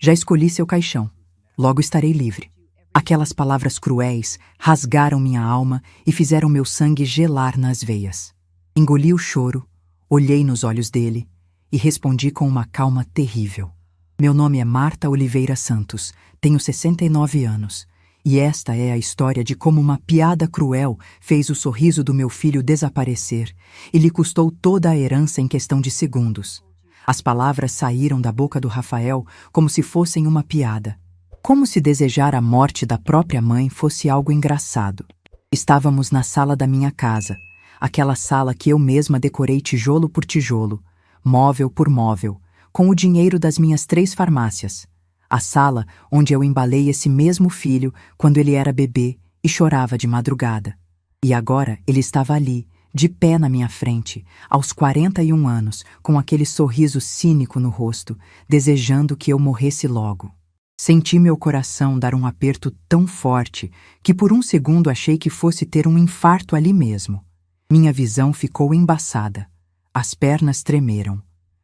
Já escolhi seu caixão. Logo estarei livre. Aquelas palavras cruéis rasgaram minha alma e fizeram meu sangue gelar nas veias. Engoli o choro, olhei nos olhos dele e respondi com uma calma terrível. Meu nome é Marta Oliveira Santos, tenho 69 anos, e esta é a história de como uma piada cruel fez o sorriso do meu filho desaparecer e lhe custou toda a herança em questão de segundos. As palavras saíram da boca do Rafael como se fossem uma piada. Como se desejar a morte da própria mãe fosse algo engraçado. Estávamos na sala da minha casa, aquela sala que eu mesma decorei tijolo por tijolo, móvel por móvel, com o dinheiro das minhas 3 farmácias. A sala onde eu embalei esse mesmo filho quando ele era bebê e chorava de madrugada. E agora ele estava ali, de pé na minha frente, aos 41 anos, com aquele sorriso cínico no rosto, desejando que eu morresse logo. Senti meu coração dar um aperto tão forte que por um segundo achei que fosse ter um infarto ali mesmo. Minha visão ficou embaçada. As pernas tremeram.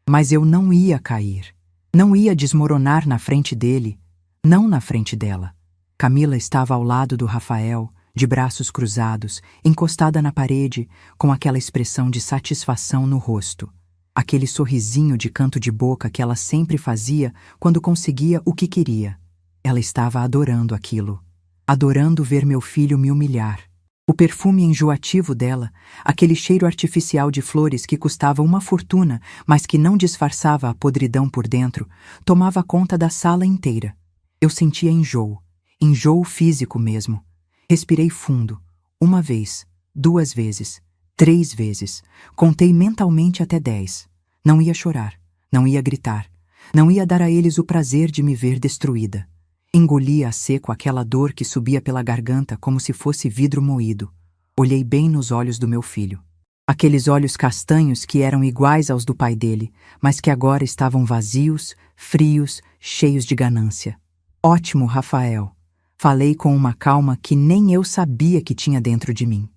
Mas eu não ia cair. Não ia desmoronar na frente dele, não na frente dela. Camila estava ao lado do Rafael, de braços cruzados, encostada na parede, com aquela expressão de satisfação no rosto. Aquele sorrisinho de canto de boca que ela sempre fazia quando conseguia o que queria. Ela estava adorando aquilo. Adorando ver meu filho me humilhar. O perfume enjoativo dela, aquele cheiro artificial de flores que custava uma fortuna, mas que não disfarçava a podridão por dentro, tomava conta da sala inteira. Eu sentia enjoo físico mesmo. Respirei fundo, 1 vez, 2 vezes, 3 vezes. Contei mentalmente até 10. Não ia chorar, não ia gritar, não ia dar a eles o prazer de me ver destruída. Engolia a seco aquela dor que subia pela garganta como se fosse vidro moído. Olhei bem nos olhos do meu filho. Aqueles olhos castanhos que eram iguais aos do pai dele, mas que agora estavam vazios, frios, cheios de ganância. Ótimo, Rafael. Falei com uma calma que nem eu sabia que tinha dentro de mim.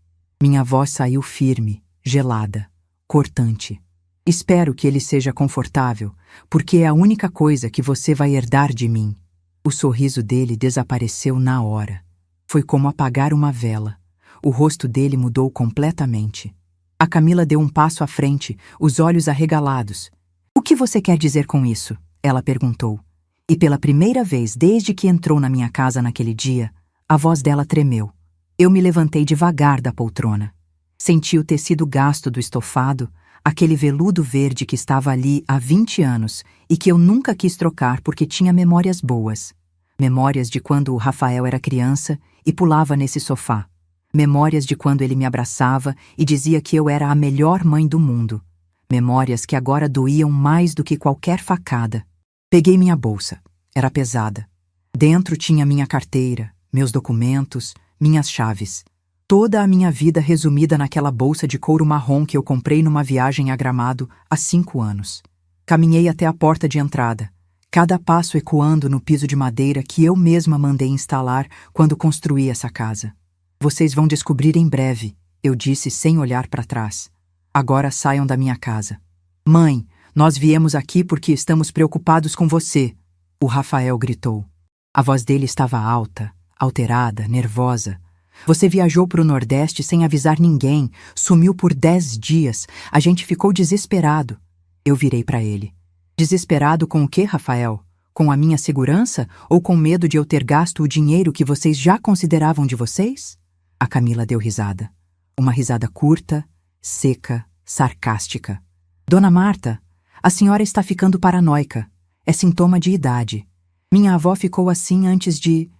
Minha voz saiu firme, gelada, cortante. Espero que ele seja confortável, porque é a única coisa que você vai herdar de mim. O sorriso dele desapareceu na hora. Foi como apagar uma vela. O rosto dele mudou completamente. A Camila deu um passo à frente, os olhos arregalados. "O que você quer dizer com isso?" ela perguntou. E pela primeira vez desde que entrou na minha casa naquele dia, a voz dela tremeu. Eu me levantei devagar da poltrona. Senti o tecido gasto do estofado, aquele veludo verde que estava ali há 20 anos e que eu nunca quis trocar porque tinha memórias boas. Memórias de quando o Rafael era criança e pulava nesse sofá. Memórias de quando ele me abraçava e dizia que eu era a melhor mãe do mundo. Memórias que agora doíam mais do que qualquer facada. Peguei minha bolsa. Era pesada. Dentro tinha minha carteira, meus documentos, minhas chaves. Toda a minha vida resumida naquela bolsa de couro marrom que eu comprei numa viagem a Gramado há 5 anos. Caminhei até a porta de entrada, cada passo ecoando no piso de madeira que eu mesma mandei instalar quando construí essa casa. "Vocês vão descobrir em breve", eu disse sem olhar para trás. "Agora saiam da minha casa." "Mãe, nós viemos aqui porque estamos preocupados com você", o Rafael gritou. A voz dele estava alta, alterada, nervosa. "Você viajou para o Nordeste sem avisar ninguém, sumiu por 10 dias, a gente ficou desesperado." Eu virei para ele. "Desesperado com o quê, Rafael? Com a minha segurança ou com medo de eu ter gasto o dinheiro que vocês já consideravam de vocês?" A Camila deu risada. Uma risada curta, seca, sarcástica. "Dona Marta, a senhora está ficando paranoica. É sintoma de idade. Minha avó ficou assim antes de...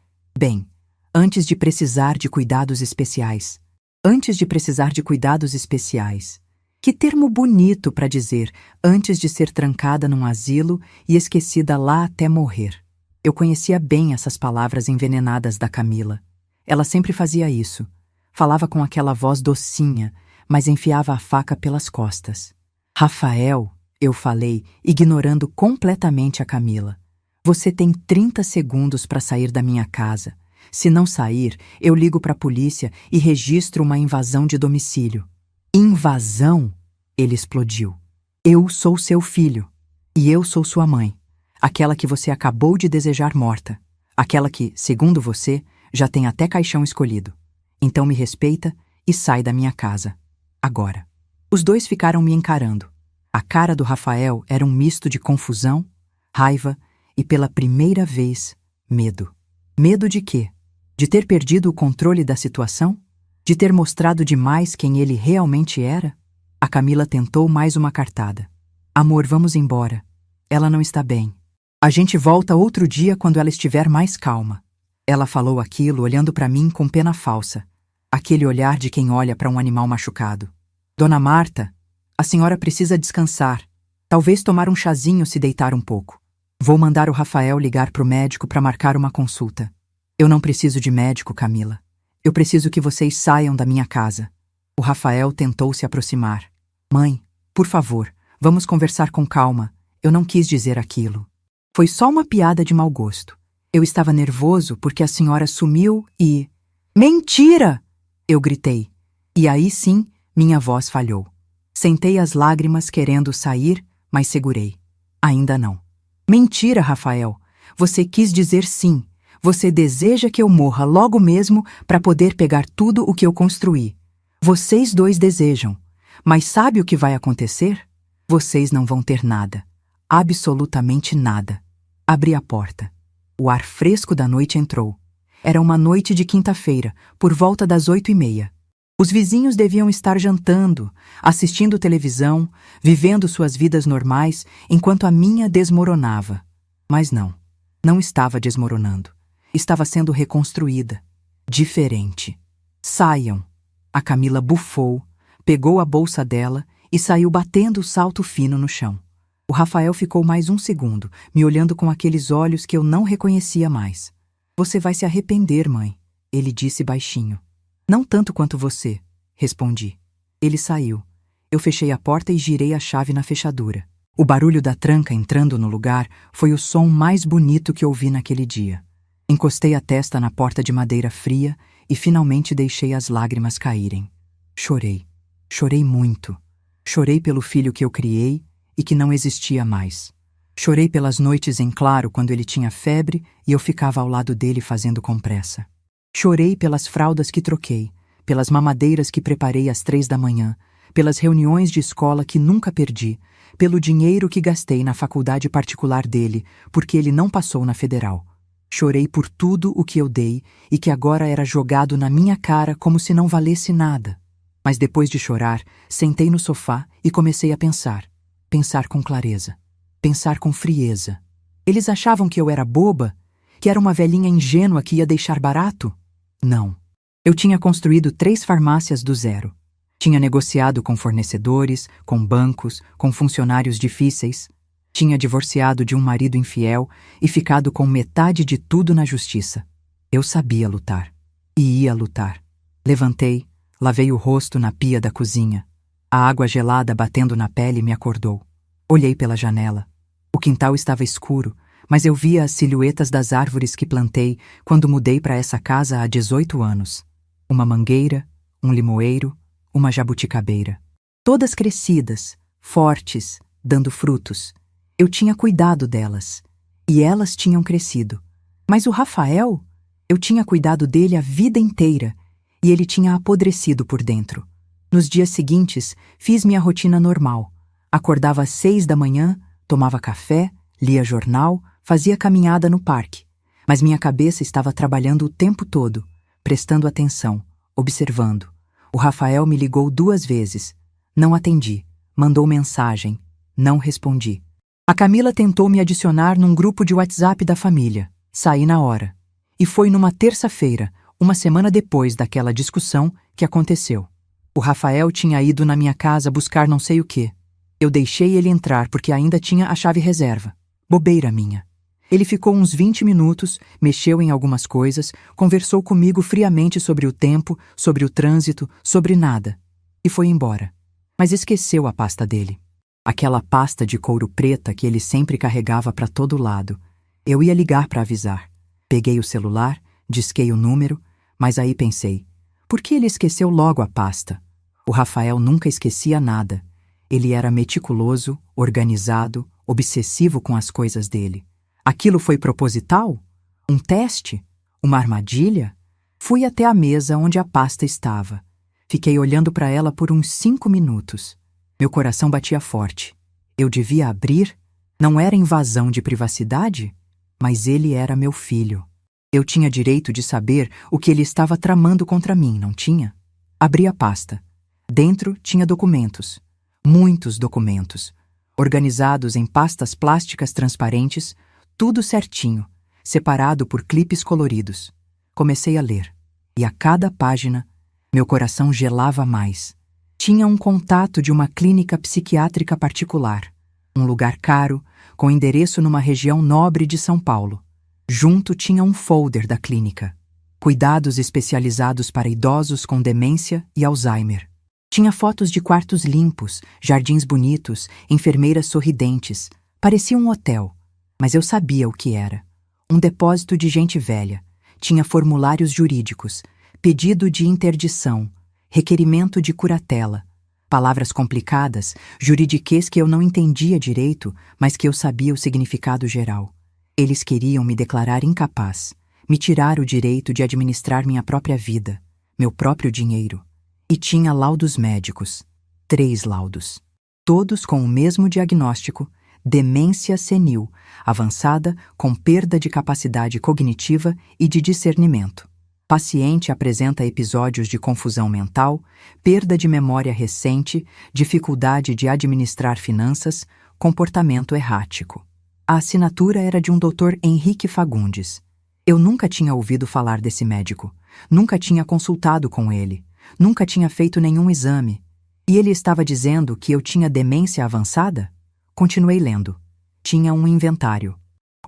antes de precisar de cuidados especiais. Antes de precisar de cuidados especiais. Que termo bonito para dizer, antes de ser trancada num asilo e esquecida lá até morrer." Eu conhecia bem essas palavras envenenadas da Camila. Ela sempre fazia isso. Falava com aquela voz docinha, mas enfiava a faca pelas costas. "Rafael", eu falei, ignorando completamente a Camila. "Você tem 30 segundos para sair da minha casa. Se não sair, eu ligo para a polícia e registro uma invasão de domicílio." "Invasão?" ele explodiu. "Eu sou seu filho. E eu sou sua mãe. Aquela que você acabou de desejar morta. Aquela que, segundo você, já tem até caixão escolhido. Então me respeita e sai da minha casa. Agora. Os dois ficaram me encarando. A cara do Rafael era um misto de confusão, raiva e, pela primeira vez, medo. Medo de quê? De ter perdido o controle da situação? De ter mostrado demais quem ele realmente era? A Camila tentou mais uma cartada. Amor, vamos embora. Ela não está bem. A gente volta outro dia quando ela estiver mais calma. Ela falou aquilo olhando para mim com pena falsa. Aquele olhar de quem olha para um animal machucado. Dona Marta, a senhora precisa descansar. Talvez tomar um chazinho se deitar um pouco. Vou mandar o Rafael ligar pro médico para marcar uma consulta. Eu não preciso de médico, Camila. Eu preciso que vocês saiam da minha casa. O Rafael tentou se aproximar. Mãe, por favor, vamos conversar com calma. Eu não quis dizer aquilo. Foi só uma piada de mau gosto. Eu estava nervoso porque a senhora sumiu e... Mentira! Eu gritei. E aí sim, minha voz falhou. Sentei as lágrimas querendo sair, mas segurei. Ainda não. Mentira, Rafael. Você quis dizer sim. Você deseja que eu morra logo mesmo para poder pegar tudo o que eu construí. Vocês dois desejam. Mas sabe o que vai acontecer? Vocês não vão ter nada. Absolutamente nada. Abri a porta. O ar fresco da noite entrou. Era uma noite de quinta-feira, por volta das 8h30. Os vizinhos deviam estar jantando, assistindo televisão, vivendo suas vidas normais, enquanto a minha desmoronava. Mas não, não estava desmoronando. Estava sendo reconstruída. Diferente. Saiam. A Camila bufou, pegou a bolsa dela e saiu batendo o salto fino no chão. O Rafael ficou mais um segundo, me olhando com aqueles olhos que eu não reconhecia mais. Você vai se arrepender, mãe, ele disse baixinho. Não tanto quanto você, respondi. Ele saiu. Eu fechei a porta e girei a chave na fechadura. O barulho da tranca entrando no lugar foi o som mais bonito que ouvi naquele dia. Encostei a testa na porta de madeira fria e finalmente deixei as lágrimas caírem. Chorei. Chorei muito. Chorei pelo filho que eu criei e que não existia mais. Chorei pelas noites em claro quando ele tinha febre e eu ficava ao lado dele fazendo compressa. Chorei pelas fraldas que troquei, pelas mamadeiras que preparei às 3h, pelas reuniões de escola que nunca perdi, pelo dinheiro que gastei na faculdade particular dele, porque ele não passou na federal. Chorei por tudo o que eu dei e que agora era jogado na minha cara como se não valesse nada. Mas depois de chorar, sentei no sofá e comecei a pensar. Pensar com clareza. Pensar com frieza. Eles achavam que eu era boba? Que era uma velhinha ingênua que ia deixar barato? Não. Eu tinha construído 3 farmácias do zero. Tinha negociado com fornecedores, com bancos, com funcionários difíceis. Tinha divorciado de um marido infiel e ficado com metade de tudo na justiça. Eu sabia lutar. E ia lutar. Levantei, lavei o rosto na pia da cozinha. A água gelada batendo na pele me acordou. Olhei pela janela. O quintal estava escuro, mas eu via as silhuetas das árvores que plantei quando mudei para essa casa há 18 anos. Uma mangueira, um limoeiro, uma jabuticabeira. Todas crescidas, fortes, dando frutos. Eu tinha cuidado delas. E elas tinham crescido. Mas o Rafael? Eu tinha cuidado dele a vida inteira. E ele tinha apodrecido por dentro. Nos dias seguintes, fiz minha rotina normal. Acordava às 6h, tomava café, lia jornal, fazia caminhada no parque. Mas minha cabeça estava trabalhando o tempo todo, prestando atenção, observando. O Rafael me ligou 2 vezes. Não atendi. Mandou mensagem. Não respondi. A Camila tentou me adicionar num grupo de WhatsApp da família. Saí na hora. E foi numa terça-feira, uma semana depois daquela discussão, que aconteceu. O Rafael tinha ido na minha casa buscar não sei o quê. Eu deixei ele entrar porque ainda tinha a chave reserva. Bobeira minha. Ele ficou uns 20 minutos, mexeu em algumas coisas, conversou comigo friamente sobre o tempo, sobre o trânsito, sobre nada. E foi embora. Mas esqueceu a pasta dele. Aquela pasta de couro preta que ele sempre carregava para todo lado. Eu ia ligar para avisar. Peguei o celular, disquei o número, mas aí pensei, por que ele esqueceu logo a pasta? O Rafael nunca esquecia nada. Ele era meticuloso, organizado, obsessivo com as coisas dele. Aquilo foi proposital? Um teste? Uma armadilha? Fui até a mesa onde a pasta estava. Fiquei olhando para ela por uns 5 minutos. Meu coração batia forte. Eu devia abrir? Não era invasão de privacidade? Mas ele era meu filho. Eu tinha direito de saber o que ele estava tramando contra mim, não tinha? Abri a pasta. Dentro tinha documentos. Muitos documentos. Organizados em pastas plásticas transparentes, tudo certinho, separado por clipes coloridos. Comecei a ler. E a cada página, meu coração gelava mais. Tinha um contato de uma clínica psiquiátrica particular. Um lugar caro, com endereço numa região nobre de São Paulo. Junto tinha um folder da clínica. Cuidados especializados para idosos com demência e Alzheimer. Tinha fotos de quartos limpos, jardins bonitos, enfermeiras sorridentes. Parecia um hotel, mas eu sabia o que era. Um depósito de gente velha. Tinha formulários jurídicos, pedido de interdição, requerimento de curatela. Palavras complicadas, juridiquês que eu não entendia direito, mas que eu sabia o significado geral. Eles queriam me declarar incapaz, me tirar o direito de administrar minha própria vida, meu próprio dinheiro. E tinha laudos médicos. 3 laudos. Todos com o mesmo diagnóstico: demência senil, avançada com perda de capacidade cognitiva e de discernimento. Paciente apresenta episódios de confusão mental, perda de memória recente, dificuldade de administrar finanças, comportamento errático. A assinatura era de um Dr. Henrique Fagundes. Eu nunca tinha ouvido falar desse médico, nunca tinha consultado com ele, nunca tinha feito nenhum exame. E ele estava dizendo que eu tinha demência avançada? Continuei lendo. Tinha um inventário.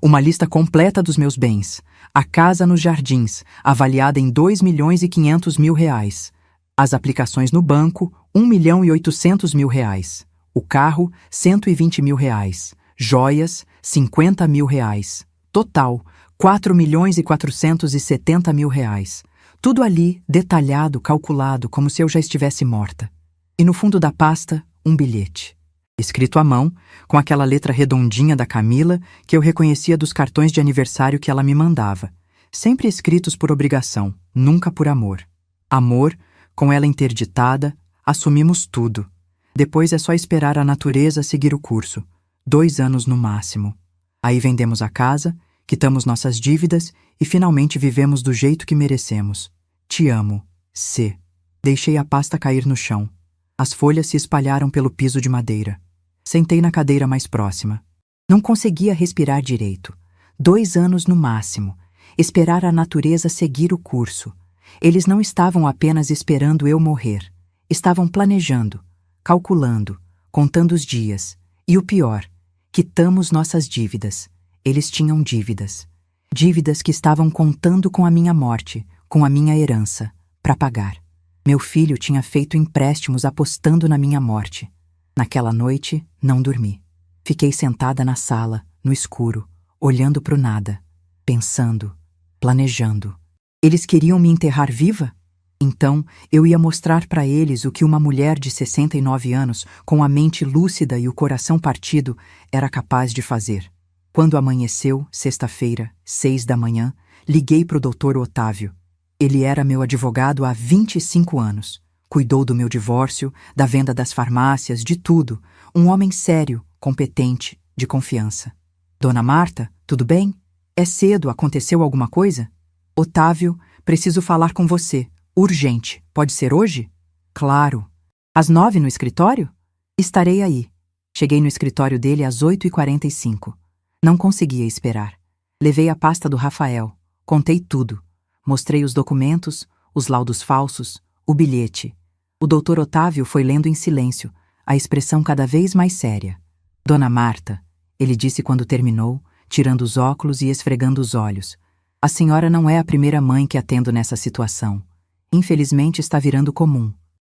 Uma lista completa dos meus bens. A casa nos Jardins, avaliada em R$2.500.000. As aplicações no banco, R$1.800.000. O carro, R$120.000. Joias, R$50.000. Total, R$4.470.000. Tudo ali, detalhado, calculado, como se eu já estivesse morta. E no fundo da pasta, um bilhete. Escrito à mão, com aquela letra redondinha da Camila que eu reconhecia dos cartões de aniversário que ela me mandava. Sempre escritos por obrigação, nunca por amor. Amor, com ela interditada, assumimos tudo. Depois é só esperar a natureza seguir o curso. 2 anos no máximo. Aí vendemos a casa, quitamos nossas dívidas e finalmente vivemos do jeito que merecemos. Te amo, C. Deixei a pasta cair no chão. As folhas se espalharam pelo piso de madeira. Sentei na cadeira mais próxima. Não conseguia respirar direito. 2 anos no máximo. Esperar a natureza seguir o curso. Eles não estavam apenas esperando eu morrer. Estavam planejando, calculando, contando os dias. E o pior, quitamos nossas dívidas. Eles tinham dívidas. Dívidas que estavam contando com a minha morte, com a minha herança, para pagar. Meu filho tinha feito empréstimos apostando na minha morte. Naquela noite, não dormi. Fiquei sentada na sala, no escuro, olhando para o nada, pensando, planejando. Eles queriam me enterrar viva? Então, eu ia mostrar para eles o que uma mulher de 69 anos, com a mente lúcida e o coração partido, era capaz de fazer. Quando amanheceu, sexta-feira, 6 da manhã, liguei para o Dr. Otávio. Ele era meu advogado há 25 anos. Cuidou do meu divórcio, da venda das farmácias, de tudo. Um homem sério, competente, de confiança. Dona Marta, tudo bem? É cedo, aconteceu alguma coisa? Otávio, preciso falar com você. Urgente. Pode ser hoje? Claro. Às 9 no escritório? Estarei aí. Cheguei no escritório dele às 8h45. Não conseguia esperar. Levei a pasta do Rafael. Contei tudo. Mostrei os documentos, os laudos falsos, o bilhete. O Dr. Otávio foi lendo em silêncio, a expressão cada vez mais séria. Dona Marta, ele disse quando terminou, tirando os óculos e esfregando os olhos. A senhora não é a primeira mãe que atendo nessa situação. Infelizmente está virando comum.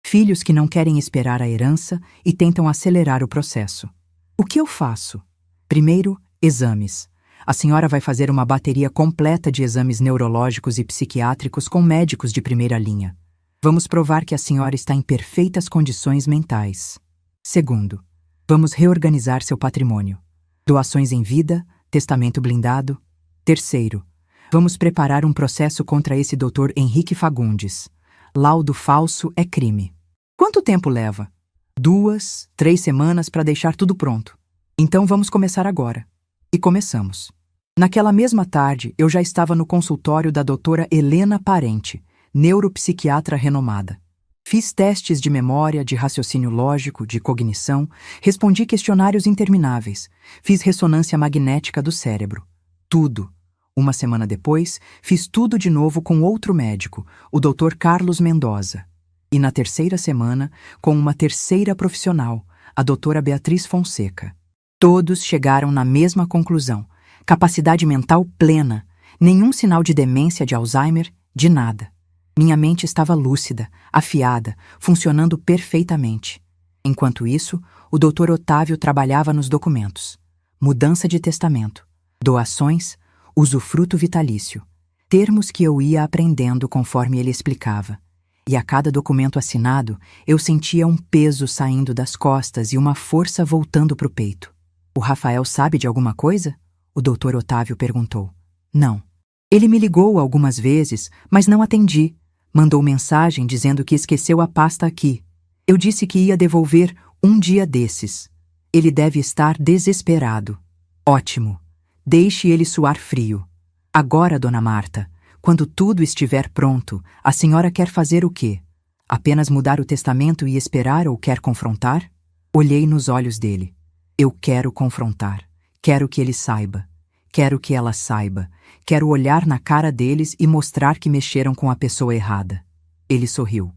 Filhos que não querem esperar a herança e tentam acelerar o processo. O que eu faço? Primeiro, exames. A senhora vai fazer uma bateria completa de exames neurológicos e psiquiátricos com médicos de primeira linha. Vamos provar que a senhora está em perfeitas condições mentais. Segundo, vamos reorganizar seu patrimônio. Doações em vida, Testamento blindado. Terceiro, vamos preparar um processo contra esse Dr. Henrique Fagundes. Laudo falso é crime. Quanto tempo leva? 2, 3 semanas para deixar tudo pronto. Então vamos começar agora. E começamos. Naquela mesma tarde, eu já estava no consultório da doutora Helena Parente, neuropsiquiatra renomada. Fiz testes de memória, de raciocínio lógico, de cognição, respondi questionários intermináveis, fiz ressonância magnética do cérebro. Tudo. Uma semana depois, fiz tudo de novo com outro médico, o Dr. Carlos Mendoza. E na terceira semana, com uma terceira profissional, a doutora Beatriz Fonseca. Todos chegaram na mesma conclusão: capacidade mental plena, nenhum sinal de demência, de Alzheimer, de nada. Minha mente estava lúcida, afiada, funcionando perfeitamente. Enquanto isso, o Dr. Otávio trabalhava nos documentos. Mudança de testamento, doações, usufruto vitalício. Termos que eu ia aprendendo conforme ele explicava. E a cada documento assinado, eu sentia um peso saindo das costas e uma força voltando para o peito. O Rafael sabe de alguma coisa? O Dr. Otávio perguntou. Não. Ele me ligou algumas vezes, mas não atendi. Mandou mensagem dizendo que esqueceu a pasta aqui. Eu disse que ia devolver um dia desses. Ele deve estar desesperado. Ótimo. Deixe ele suar frio. Agora, dona Marta, quando tudo estiver pronto, a senhora quer fazer o quê? Apenas mudar o testamento e esperar ou quer confrontar? Olhei nos olhos dele. Eu quero confrontar. Quero que ele saiba. Quero que ela saiba. Quero olhar na cara deles e mostrar que mexeram com a pessoa errada. Ele sorriu.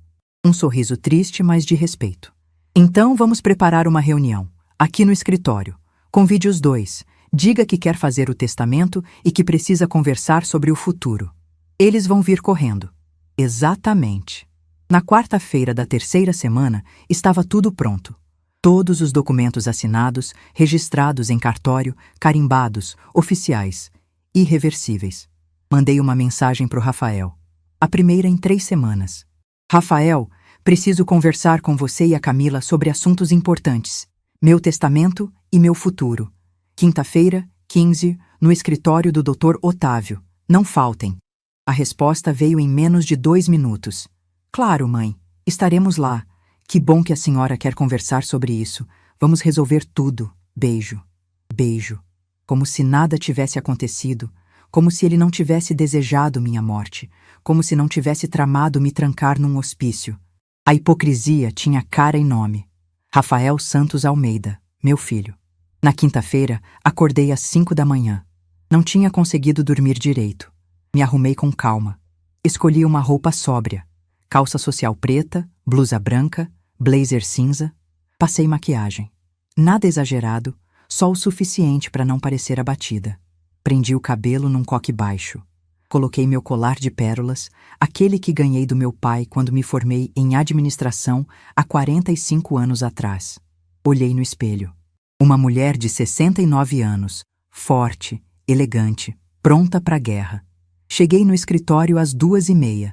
Um sorriso triste, mas de respeito. Então vamos preparar uma reunião, aqui no escritório. Convide os dois. Diga que quer fazer o testamento e que precisa conversar sobre o futuro. Eles vão vir correndo. Exatamente. Na quarta-feira da terceira semana, estava tudo pronto. Todos os documentos assinados, registrados em cartório, carimbados, oficiais, irreversíveis. Mandei uma mensagem para o Rafael. A primeira em 3 semanas. Rafael, preciso conversar com você e a Camila sobre assuntos importantes. Meu testamento e meu futuro. Quinta-feira, 15, no escritório do Dr. Otávio. Não faltem. A resposta veio em menos de 2 minutos. Claro, mãe. Estaremos lá. Que bom que a senhora quer conversar sobre isso. Vamos resolver tudo. Beijo. Beijo. Como se nada tivesse acontecido. Como se ele não tivesse desejado minha morte. Como se não tivesse tramado me trancar num hospício. A hipocrisia tinha cara e nome. Rafael Santos Almeida, meu filho. Na quinta-feira, acordei às 5 da manhã. Não tinha conseguido dormir direito. Me arrumei com calma. Escolhi uma roupa sóbria. Calça social preta, blusa branca, blazer cinza. Passei maquiagem. Nada exagerado, só o suficiente para não parecer abatida. Prendi o cabelo num coque baixo. Coloquei meu colar de pérolas, aquele que ganhei do meu pai quando me formei em administração há 45 anos atrás. Olhei no espelho. Uma mulher de 69 anos, forte, elegante, pronta para a guerra. Cheguei no escritório às 2h30.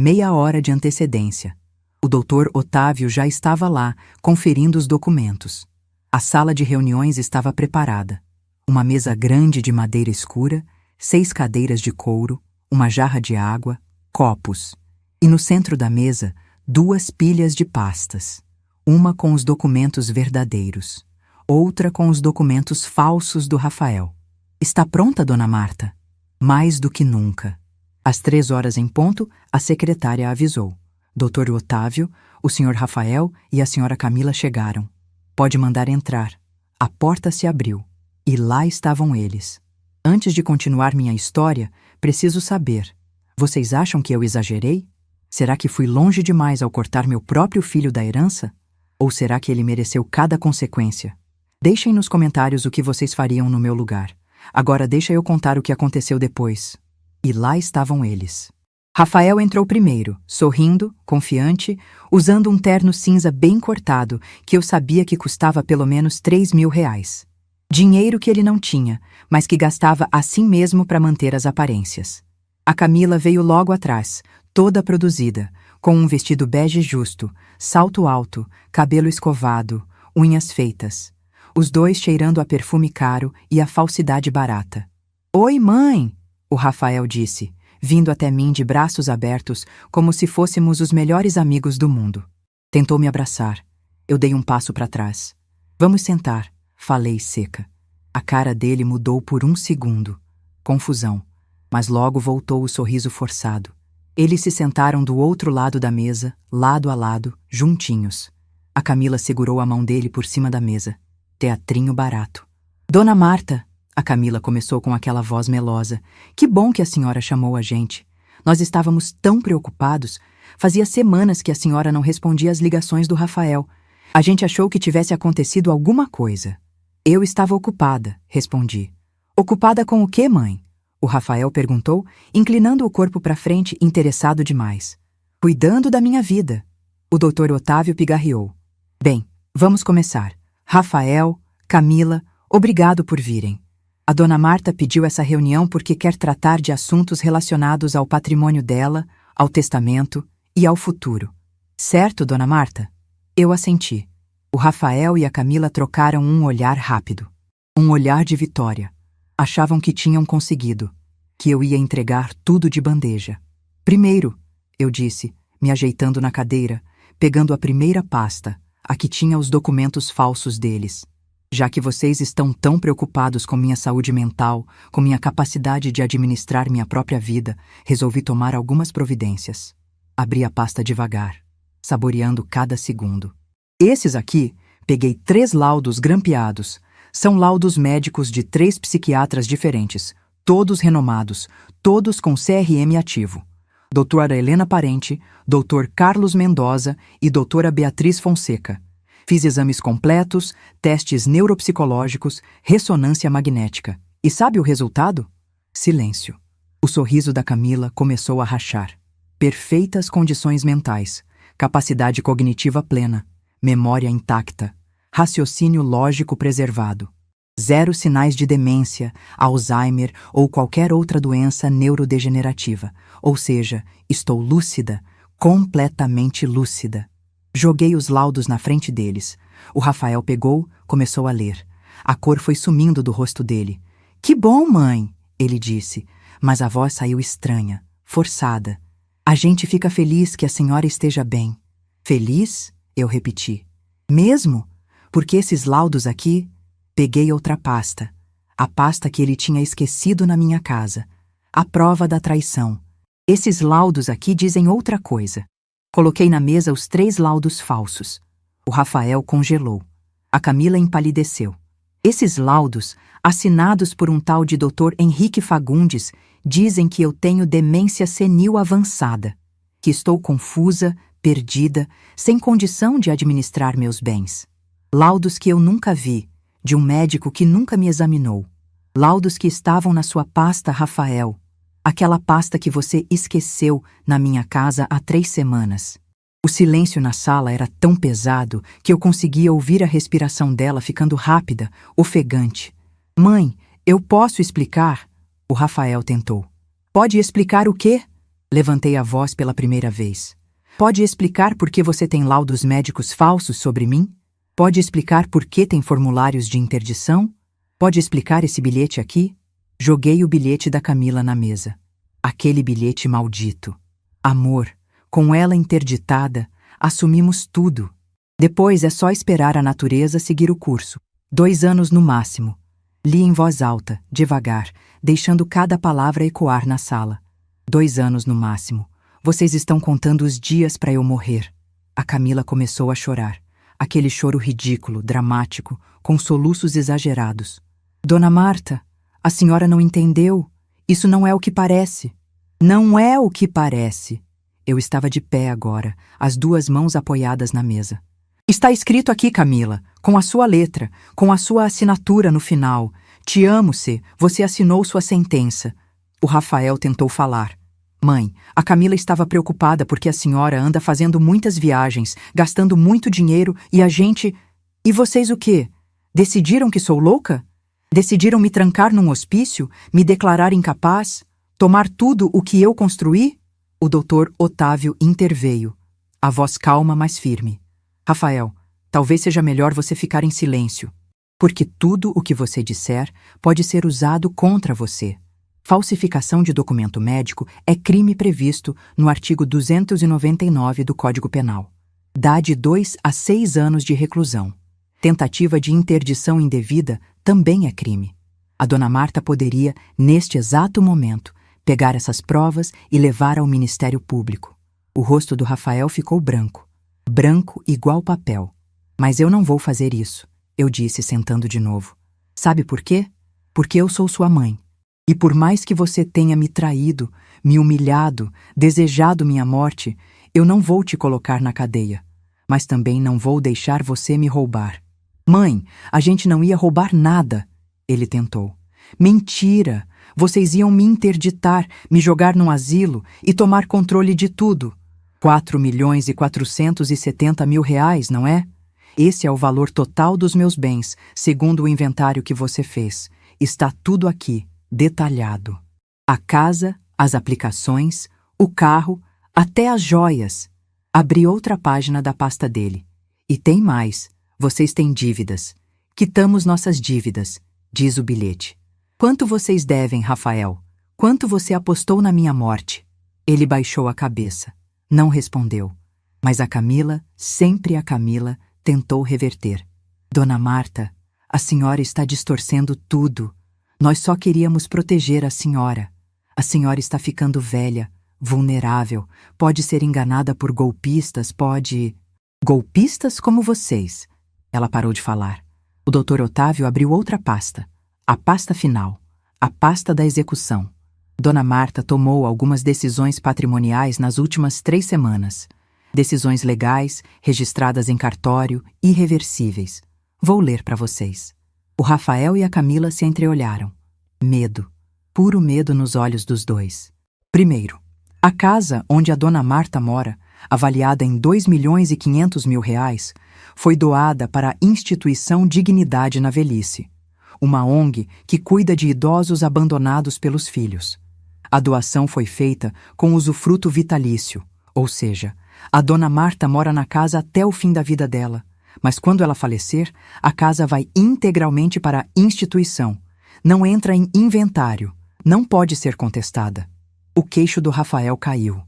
Meia hora de antecedência. O Dr. Otávio já estava lá, conferindo os documentos. A sala de reuniões estava preparada. Uma mesa grande de madeira escura, 6 cadeiras de couro, uma jarra de água, copos. E no centro da mesa, 2 pilhas de pastas. Uma com os documentos verdadeiros, outra com os documentos falsos do Rafael. Está pronta, dona Marta? Mais do que nunca. Às 3h em ponto, a secretária avisou. Dr. Otávio, o Sr. Rafael e a Sra. Camila chegaram. Pode mandar entrar. A porta se abriu. E lá estavam eles. Antes de continuar minha história, preciso saber. Vocês acham que eu exagerei? Será que fui longe demais ao cortar meu próprio filho da herança? Ou será que ele mereceu cada consequência? Deixem nos comentários o que vocês fariam no meu lugar. Agora deixa eu contar o que aconteceu depois. E lá estavam eles. Rafael entrou primeiro, sorrindo, confiante, usando um terno cinza bem cortado, que eu sabia que custava pelo menos R$3.000. Dinheiro que ele não tinha, mas que gastava assim mesmo para manter as aparências. A Camila veio logo atrás, toda produzida, com um vestido bege justo, salto alto, cabelo escovado, unhas feitas. Os dois cheirando a perfume caro e a falsidade barata. Oi, mãe! O Rafael disse, vindo até mim de braços abertos, como se fôssemos os melhores amigos do mundo. Tentou me abraçar. Eu dei um passo para trás. Vamos sentar, falei seca. A cara dele mudou por um segundo. Confusão. Mas logo voltou o sorriso forçado. Eles se sentaram do outro lado da mesa, lado a lado, juntinhos. A Camila segurou a mão dele por cima da mesa. Teatrinho barato. Dona Marta, a Camila começou com aquela voz melosa. Que bom que a senhora chamou a gente. Nós estávamos tão preocupados. Fazia semanas que a senhora não respondia às ligações do Rafael. A gente achou que tivesse acontecido alguma coisa. Eu estava ocupada, respondi. Ocupada com o quê, mãe? O Rafael perguntou, inclinando o corpo para frente, interessado demais. Cuidando da minha vida. O doutor Otávio pigarreou. Bem, vamos começar. Rafael, Camila, obrigado por virem. A dona Marta pediu essa reunião porque quer tratar de assuntos relacionados ao patrimônio dela, ao testamento e ao futuro. Certo, dona Marta? Eu assenti. O Rafael e a Camila trocaram um olhar rápido. Um olhar de vitória. Achavam que tinham conseguido, que eu ia entregar tudo de bandeja. Primeiro, eu disse, me ajeitando na cadeira, pegando a primeira pasta, a que tinha os documentos falsos deles. Já que vocês estão tão preocupados com minha saúde mental, com minha capacidade de administrar minha própria vida, resolvi tomar algumas providências. Abri a pasta devagar, saboreando cada segundo. Esses aqui, peguei 3 laudos grampeados. São laudos médicos de 3 psiquiatras diferentes, todos renomados, todos com CRM ativo. Doutora Helena Parente, Dr. Carlos Mendoza e doutora Beatriz Fonseca. Fiz exames completos, testes neuropsicológicos, ressonância magnética. E sabe o resultado? Silêncio. O sorriso da Camila começou a rachar. Perfeitas condições mentais, capacidade cognitiva plena, memória intacta, raciocínio lógico preservado. 0 sinais de demência, Alzheimer ou qualquer outra doença neurodegenerativa. Ou seja, estou lúcida, completamente lúcida. Joguei os laudos na frente deles. O Rafael pegou, começou a ler. A cor foi sumindo do rosto dele. Que bom, mãe, ele disse, mas a voz saiu estranha, forçada. A gente fica feliz que a senhora esteja bem. Feliz? Eu repeti. Mesmo? Porque esses laudos aqui... Peguei outra pasta. A pasta que ele tinha esquecido na minha casa. A prova da traição. Esses laudos aqui dizem outra coisa. Coloquei na mesa os 3 laudos falsos. O Rafael congelou. A Camila empalideceu. Esses laudos, assinados por um tal de Dr. Henrique Fagundes, dizem que eu tenho demência senil avançada, que estou confusa, perdida, sem condição de administrar meus bens. Laudos que eu nunca vi, de um médico que nunca me examinou. Laudos que estavam na sua pasta, Rafael. Aquela pasta que você esqueceu na minha casa há 3 semanas. O silêncio na sala era tão pesado que eu conseguia ouvir a respiração dela ficando rápida, ofegante. Mãe, eu posso explicar? O Rafael tentou. Pode explicar o quê? Levantei a voz pela primeira vez. Pode explicar por que você tem laudos médicos falsos sobre mim? Pode explicar por que tem formulários de interdição? Pode explicar esse bilhete aqui? Joguei o bilhete da Camila na mesa. Aquele bilhete maldito. Amor, com ela interditada, assumimos tudo. Depois é só esperar a natureza seguir o curso. 2 anos no máximo. Li em voz alta, devagar, deixando cada palavra ecoar na sala. 2 anos no máximo. Vocês estão contando os dias para eu morrer. A Camila começou a chorar. Aquele choro ridículo, dramático, com soluços exagerados. Dona Marta, a senhora não entendeu? Isso não é o que parece. Não é o que parece. Eu estava de pé agora, as 2 mãos apoiadas na mesa. Está escrito aqui, Camila, com a sua letra, com a sua assinatura no final. Te amo, C. Você assinou sua sentença. O Rafael tentou falar. Mãe, a Camila estava preocupada porque a senhora anda fazendo muitas viagens, gastando muito dinheiro e a gente... E vocês o quê? Decidiram que sou louca? Decidiram me trancar num hospício? Me declarar incapaz? Tomar tudo o que eu construí? O doutor Otávio interveio. A voz calma, mas firme. Rafael, talvez seja melhor você ficar em silêncio. Porque tudo o que você disser pode ser usado contra você. Falsificação de documento médico é crime previsto no artigo 299 do Código Penal. Dá de 2 a 6 anos de reclusão. Tentativa de interdição indevida também é crime. A dona Marta poderia, neste exato momento, pegar essas provas e levar ao Ministério Público. O rosto do Rafael ficou branco. Branco igual papel. Mas eu não vou fazer isso, eu disse sentando de novo. Sabe por quê? Porque eu sou sua mãe. E por mais que você tenha me traído, me humilhado, desejado minha morte, eu não vou te colocar na cadeia. Mas também não vou deixar você me roubar. Mãe, a gente não ia roubar nada, ele tentou. Mentira! Vocês iam me interditar, me jogar num asilo e tomar controle de tudo. 4.470.000 reais, não é? Esse é o valor total dos meus bens, segundo o inventário que você fez. Está tudo aqui, detalhado. A casa, as aplicações, o carro, até as joias. Abri outra página da pasta dele. E tem mais. Vocês têm dívidas. Quitamos nossas dívidas, diz o bilhete. Quanto vocês devem, Rafael? Quanto você apostou na minha morte? Ele baixou a cabeça. Não respondeu. Mas a Camila, sempre a Camila, tentou reverter. Dona Marta, a senhora está distorcendo tudo. Nós só queríamos proteger a senhora. A senhora está ficando velha, vulnerável, pode ser enganada por golpistas, pode... Golpistas como vocês. Ela parou de falar. O Dr. Otávio abriu outra pasta. A pasta final. A pasta da execução. Dona Marta tomou algumas decisões patrimoniais nas últimas 3 semanas. Decisões legais, registradas em cartório, irreversíveis. Vou ler para vocês. O Rafael e a Camila se entreolharam. Medo. Puro medo nos olhos dos dois. Primeiro, a casa onde a Dona Marta mora, avaliada em 2.500.000 reais, foi doada para a Instituição Dignidade na Velhice, uma ONG que cuida de idosos abandonados pelos filhos. A doação foi feita com usufruto vitalício, ou seja, a Dona Marta mora na casa até o fim da vida dela, mas quando ela falecer, a casa vai integralmente para a instituição, não entra em inventário, não pode ser contestada. O queixo do Rafael caiu.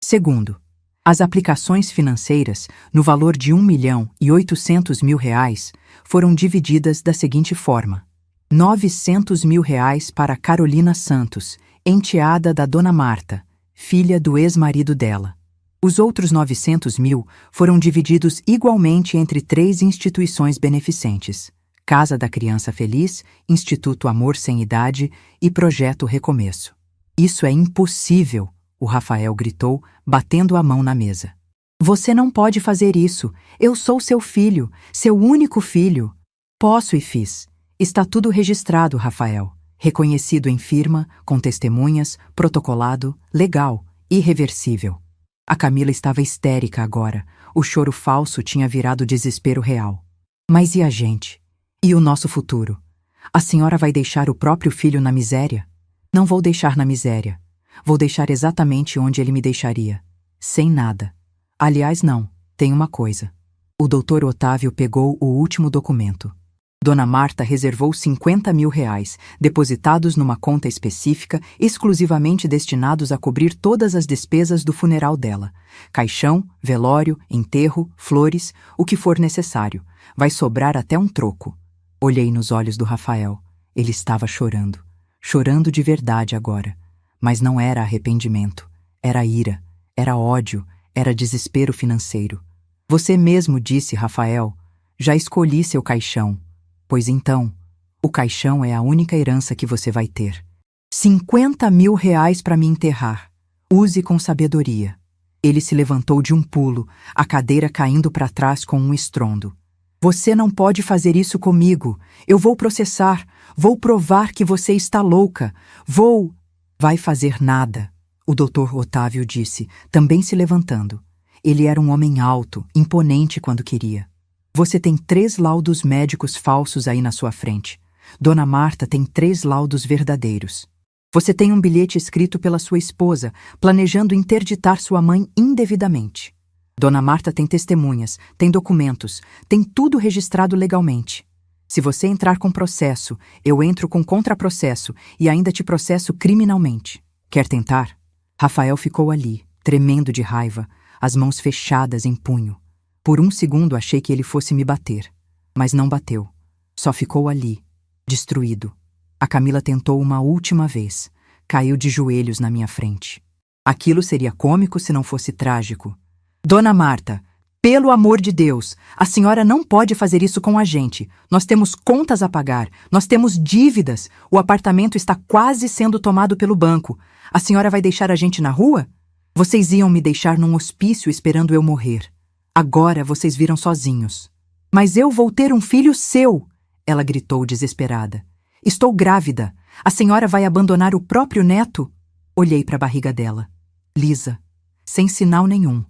Segundo, as aplicações financeiras, no valor de 1.800.000 reais, foram divididas da seguinte forma: 900.000 reais para Carolina Santos, enteada da Dona Marta, filha do ex-marido dela. Os outros 900.000 foram divididos igualmente entre 3 instituições beneficentes: Casa da Criança Feliz, Instituto Amor Sem Idade e Projeto Recomeço. Isso é impossível, o Rafael gritou, batendo a mão na mesa. Você não pode fazer isso. Eu sou seu filho, seu único filho. Posso e fiz. Está tudo registrado, Rafael. Reconhecido em firma, com testemunhas, protocolado, legal, irreversível. A Camila estava histérica agora. O choro falso tinha virado desespero real. Mas e a gente? E o nosso futuro? A senhora vai deixar o próprio filho na miséria? Não vou deixar na miséria. Vou deixar exatamente onde ele me deixaria. Sem nada. Aliás, não. Tem uma coisa. O Dr. Otávio pegou o último documento. Dona Marta reservou 50.000 reais, depositados numa conta específica, exclusivamente destinados a cobrir todas as despesas do funeral dela. Caixão, velório, enterro, flores, o que for necessário. Vai sobrar até um troco. Olhei nos olhos do Rafael. Ele estava chorando. Chorando de verdade agora. Mas não era arrependimento. Era ira. Era ódio. Era desespero financeiro. Você mesmo disse, Rafael, já escolhi seu caixão. Pois então, o caixão é a única herança que você vai ter. 50.000 reais para me enterrar. Use com sabedoria. Ele se levantou de um pulo, a cadeira caindo para trás com um estrondo. Você não pode fazer isso comigo. Eu vou processar. Vou provar que você está louca. Vou... Vai fazer nada, o Dr. Otávio disse, também se levantando. Ele era um homem alto, imponente quando queria. Você tem 3 laudos médicos falsos aí na sua frente. Dona Marta tem 3 laudos verdadeiros. Você tem um bilhete escrito pela sua esposa, planejando interditar sua mãe indevidamente. Dona Marta tem testemunhas, tem documentos, tem tudo registrado legalmente. Se você entrar com processo, eu entro com contraprocesso e ainda te processo criminalmente. Quer tentar? Rafael ficou ali, tremendo de raiva, as mãos fechadas em punho. Por um segundo achei que ele fosse me bater, mas não bateu. Só ficou ali, destruído. A Camila tentou uma última vez. Caiu de joelhos na minha frente. Aquilo seria cômico se não fosse trágico. Dona Marta, pelo amor de Deus, a senhora não pode fazer isso com a gente. Nós temos contas a pagar, nós temos dívidas. O apartamento está quase sendo tomado pelo banco. A senhora vai deixar a gente na rua? Vocês iam me deixar num hospício esperando eu morrer. Agora vocês viram sozinhos. Mas eu vou ter um filho seu, ela gritou desesperada. Estou grávida. A senhora vai abandonar o próprio neto? Olhei para a barriga dela. Lisa. Sem sinal nenhum.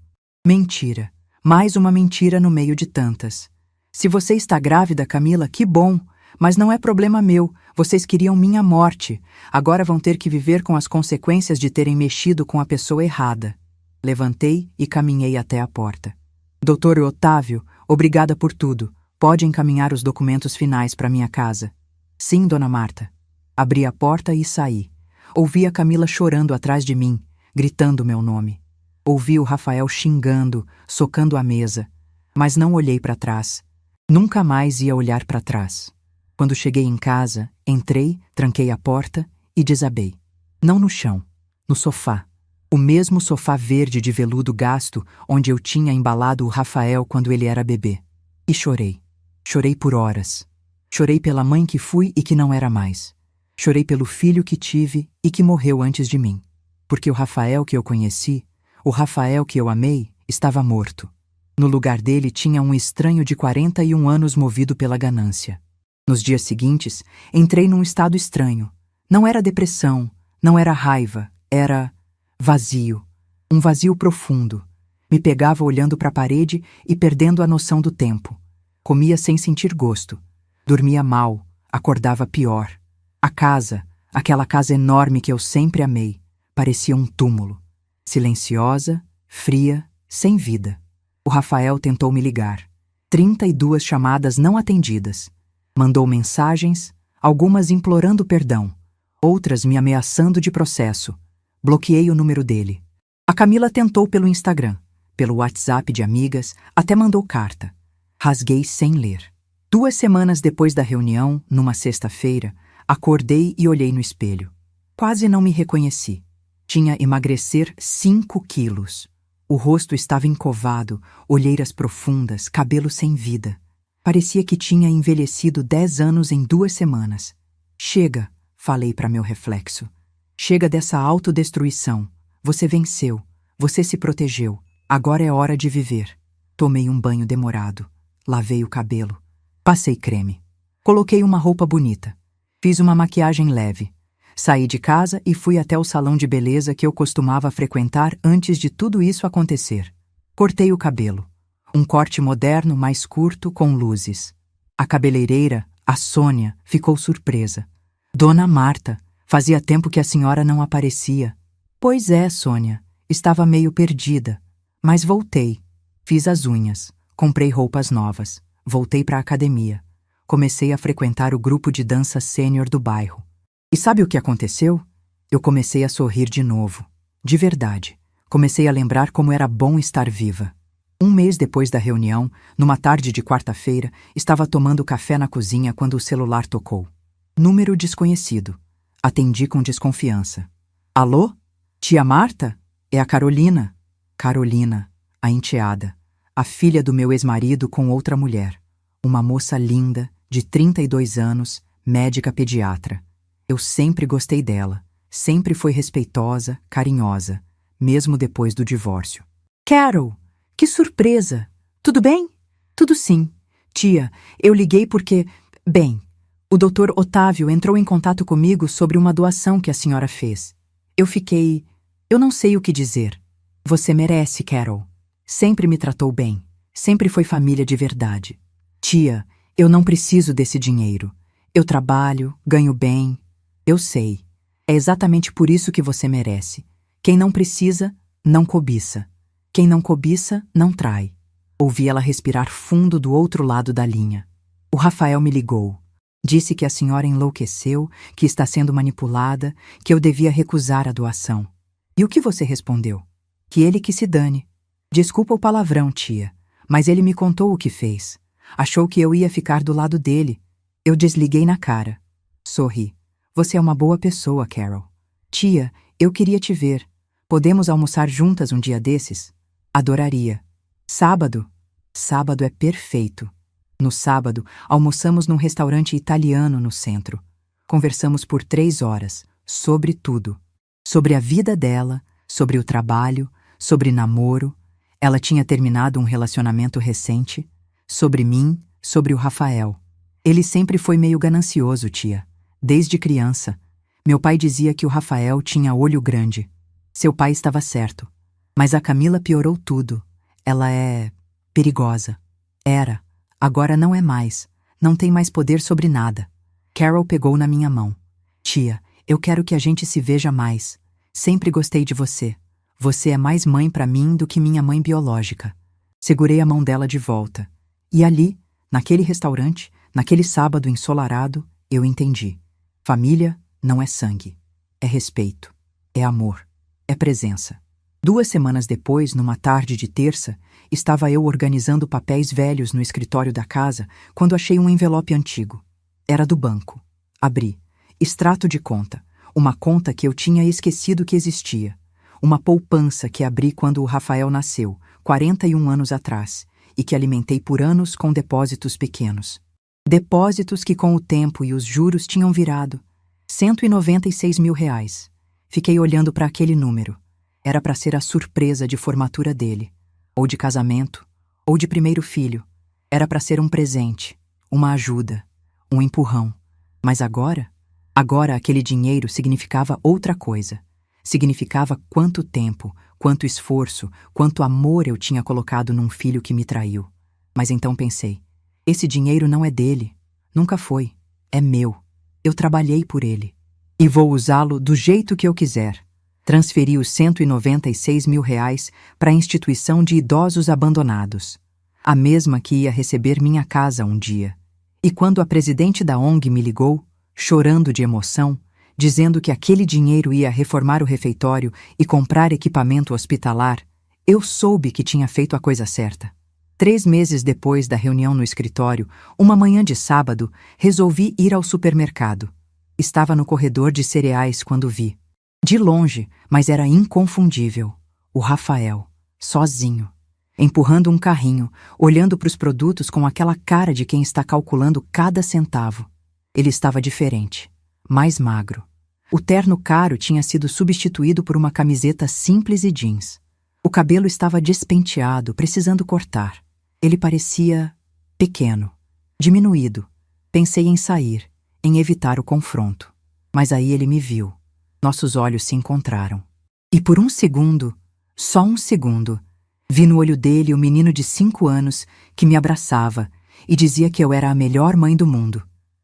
Mentira. Mais uma mentira no meio de tantas. Se você está grávida, Camila, que bom. Mas não é problema meu. Vocês queriam minha morte. Agora vão ter que viver com as consequências de terem mexido com a pessoa errada. Levantei e caminhei até a porta. Doutor Otávio, obrigada por tudo. Pode encaminhar os documentos finais para minha casa. Sim, dona Marta. Abri a porta e saí. Ouvi a Camila chorando atrás de mim, gritando meu nome. Ouvi o Rafael xingando, socando a mesa. Mas não olhei para trás. Nunca mais ia olhar para trás. Quando cheguei em casa, entrei, tranquei a porta e desabei. Não no chão, no sofá. O mesmo sofá verde de veludo gasto onde eu tinha embalado o Rafael quando ele era bebê. E chorei. Chorei por horas. Chorei pela mãe que fui e que não era mais. Chorei pelo filho que tive e que morreu antes de mim. Porque o Rafael que eu conheci, o Rafael que eu amei, estava morto. No lugar dele tinha um estranho de 41 anos movido pela ganância. Nos dias seguintes, entrei num estado estranho. Não era depressão, não era raiva, era vazio. Um vazio profundo. Me pegava olhando para a parede e perdendo a noção do tempo. Comia sem sentir gosto. Dormia mal, acordava pior. A casa, aquela casa enorme que eu sempre amei, parecia um túmulo. Silenciosa, fria, sem vida. O Rafael tentou me ligar. 32 chamadas não atendidas. Mandou mensagens, algumas implorando perdão, outras me ameaçando de processo. Bloqueei o número dele. A Camila tentou pelo Instagram, pelo WhatsApp de amigas, até mandou carta. Rasguei sem ler. 2 semanas depois da reunião, numa sexta-feira, acordei e olhei no espelho. Quase não me reconheci. Tinha emagrecer 5 quilos. O rosto estava encovado, olheiras profundas, cabelo sem vida. Parecia que tinha envelhecido 10 anos em 2 semanas. Chega, falei para meu reflexo. Chega dessa autodestruição. Você venceu. Você se protegeu. Agora é hora de viver. Tomei um banho demorado. Lavei o cabelo. Passei creme. Coloquei uma roupa bonita. Fiz uma maquiagem leve. Saí de casa e fui até o salão de beleza que eu costumava frequentar antes de tudo isso acontecer. Cortei o cabelo. Um corte moderno, mais curto, com luzes. A cabeleireira, a Sônia, ficou surpresa. Dona Marta, fazia tempo que a senhora não aparecia. Pois é, Sônia, estava meio perdida. Mas voltei. Fiz as unhas. Comprei roupas novas. Voltei para a academia. Comecei a frequentar o grupo de dança sênior do bairro. E sabe o que aconteceu? Eu comecei a sorrir de novo. De verdade. Comecei a lembrar como era bom estar viva. 1 mês depois da reunião, numa tarde de quarta-feira, estava tomando café na cozinha quando o celular tocou. Número desconhecido. Atendi com desconfiança. Alô? Tia Marta? É a Carolina. Carolina, a enteada. A filha do meu ex-marido com outra mulher. Uma moça linda, de 32 anos, médica pediatra. Eu sempre gostei dela. Sempre foi respeitosa, carinhosa, mesmo depois do divórcio. Carol, que surpresa! Tudo bem? Tudo sim. Tia, eu liguei porque... Bem, o Dr. Otávio entrou em contato comigo sobre uma doação que a senhora fez. Eu não sei o que dizer. Você merece, Carol. Sempre me tratou bem. Sempre foi família de verdade. Tia, eu não preciso desse dinheiro. Eu trabalho, ganho bem. Eu sei. É exatamente por isso que você merece. Quem não precisa, não cobiça. Quem não cobiça, não trai. Ouvi ela respirar fundo do outro lado da linha. O Rafael me ligou. Disse que a senhora enlouqueceu, que está sendo manipulada, que eu devia recusar a doação. E o que você respondeu? Que ele que se dane. Desculpa o palavrão, tia, mas ele me contou o que fez. Achou que eu ia ficar do lado dele. Eu desliguei na cara. Sorri. Você é uma boa pessoa, Carol. Tia, eu queria te ver. Podemos almoçar juntas um dia desses? Adoraria. Sábado? Sábado é perfeito. No sábado, almoçamos num restaurante italiano no centro. Conversamos por 3 horas, sobre tudo. Sobre a vida dela, sobre o trabalho, sobre namoro. Ela tinha terminado um relacionamento recente. Sobre mim, sobre o Rafael. Ele sempre foi meio ganancioso, tia. Desde criança. Meu pai dizia que o Rafael tinha olho grande. Seu pai estava certo. Mas a Camila piorou tudo. Ela é perigosa. Era. Agora não é mais. Não tem mais poder sobre nada. Carol pegou na minha mão. Tia, eu quero que a gente se veja mais. Sempre gostei de você. Você é mais mãe para mim do que minha mãe biológica. Segurei a mão dela de volta. E ali, naquele restaurante, naquele sábado ensolarado, eu entendi. Família não é sangue. É respeito. É amor. É presença. 2 semanas depois, numa tarde de terça, estava eu organizando papéis velhos no escritório da casa quando achei um envelope antigo. Era do banco. Abri. Extrato de conta. Uma conta que eu tinha esquecido que existia. Uma poupança que abri quando o Rafael nasceu, 41 anos atrás, e que alimentei por anos com depósitos pequenos. Depósitos que com o tempo e os juros tinham virado R$196 mil. Fiquei olhando para aquele número. Era para ser a surpresa de formatura dele, ou de casamento, ou de primeiro filho. Era para ser um presente, uma ajuda, um empurrão. Mas agora aquele dinheiro significava outra coisa. Significava quanto tempo, quanto esforço, quanto amor eu tinha colocado num filho que me traiu. Mas então pensei, esse dinheiro não é dele, nunca foi, é meu. Eu trabalhei por ele. E vou usá-lo do jeito que eu quiser. Transferi os R$196 mil para a instituição de idosos abandonados, a mesma que ia receber minha casa um dia. E quando a presidente da ONG me ligou, chorando de emoção, dizendo que aquele dinheiro ia reformar o refeitório e comprar equipamento hospitalar, eu soube que tinha feito a coisa certa. 3 meses depois da reunião no escritório, uma manhã de sábado, resolvi ir ao supermercado. Estava no corredor de cereais quando vi. De longe, mas era inconfundível. O Rafael, sozinho, empurrando um carrinho, olhando para os produtos com aquela cara de quem está calculando cada centavo. Ele estava diferente, mais magro. O terno caro tinha sido substituído por uma camiseta simples e jeans. O cabelo estava despenteado, precisando cortar. Ele parecia pequeno, diminuído. Pensei em sair, em evitar o confronto. Mas aí ele me viu. Nossos olhos se encontraram. E por um segundo, só um segundo, vi no olho dele o menino de 5 anos que me abraçava e dizia que eu era a melhor mãe do mundo.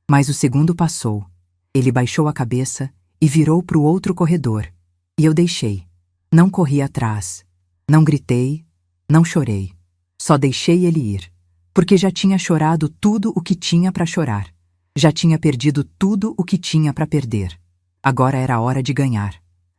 Mas o segundo passou. Ele baixou a cabeça e virou para o outro corredor. E eu deixei. Não corri atrás. Não gritei. Não chorei. Só deixei ele ir. Porque já tinha chorado tudo o que tinha para chorar. Já tinha perdido tudo o que tinha para perder. Agora era a hora de ganhar.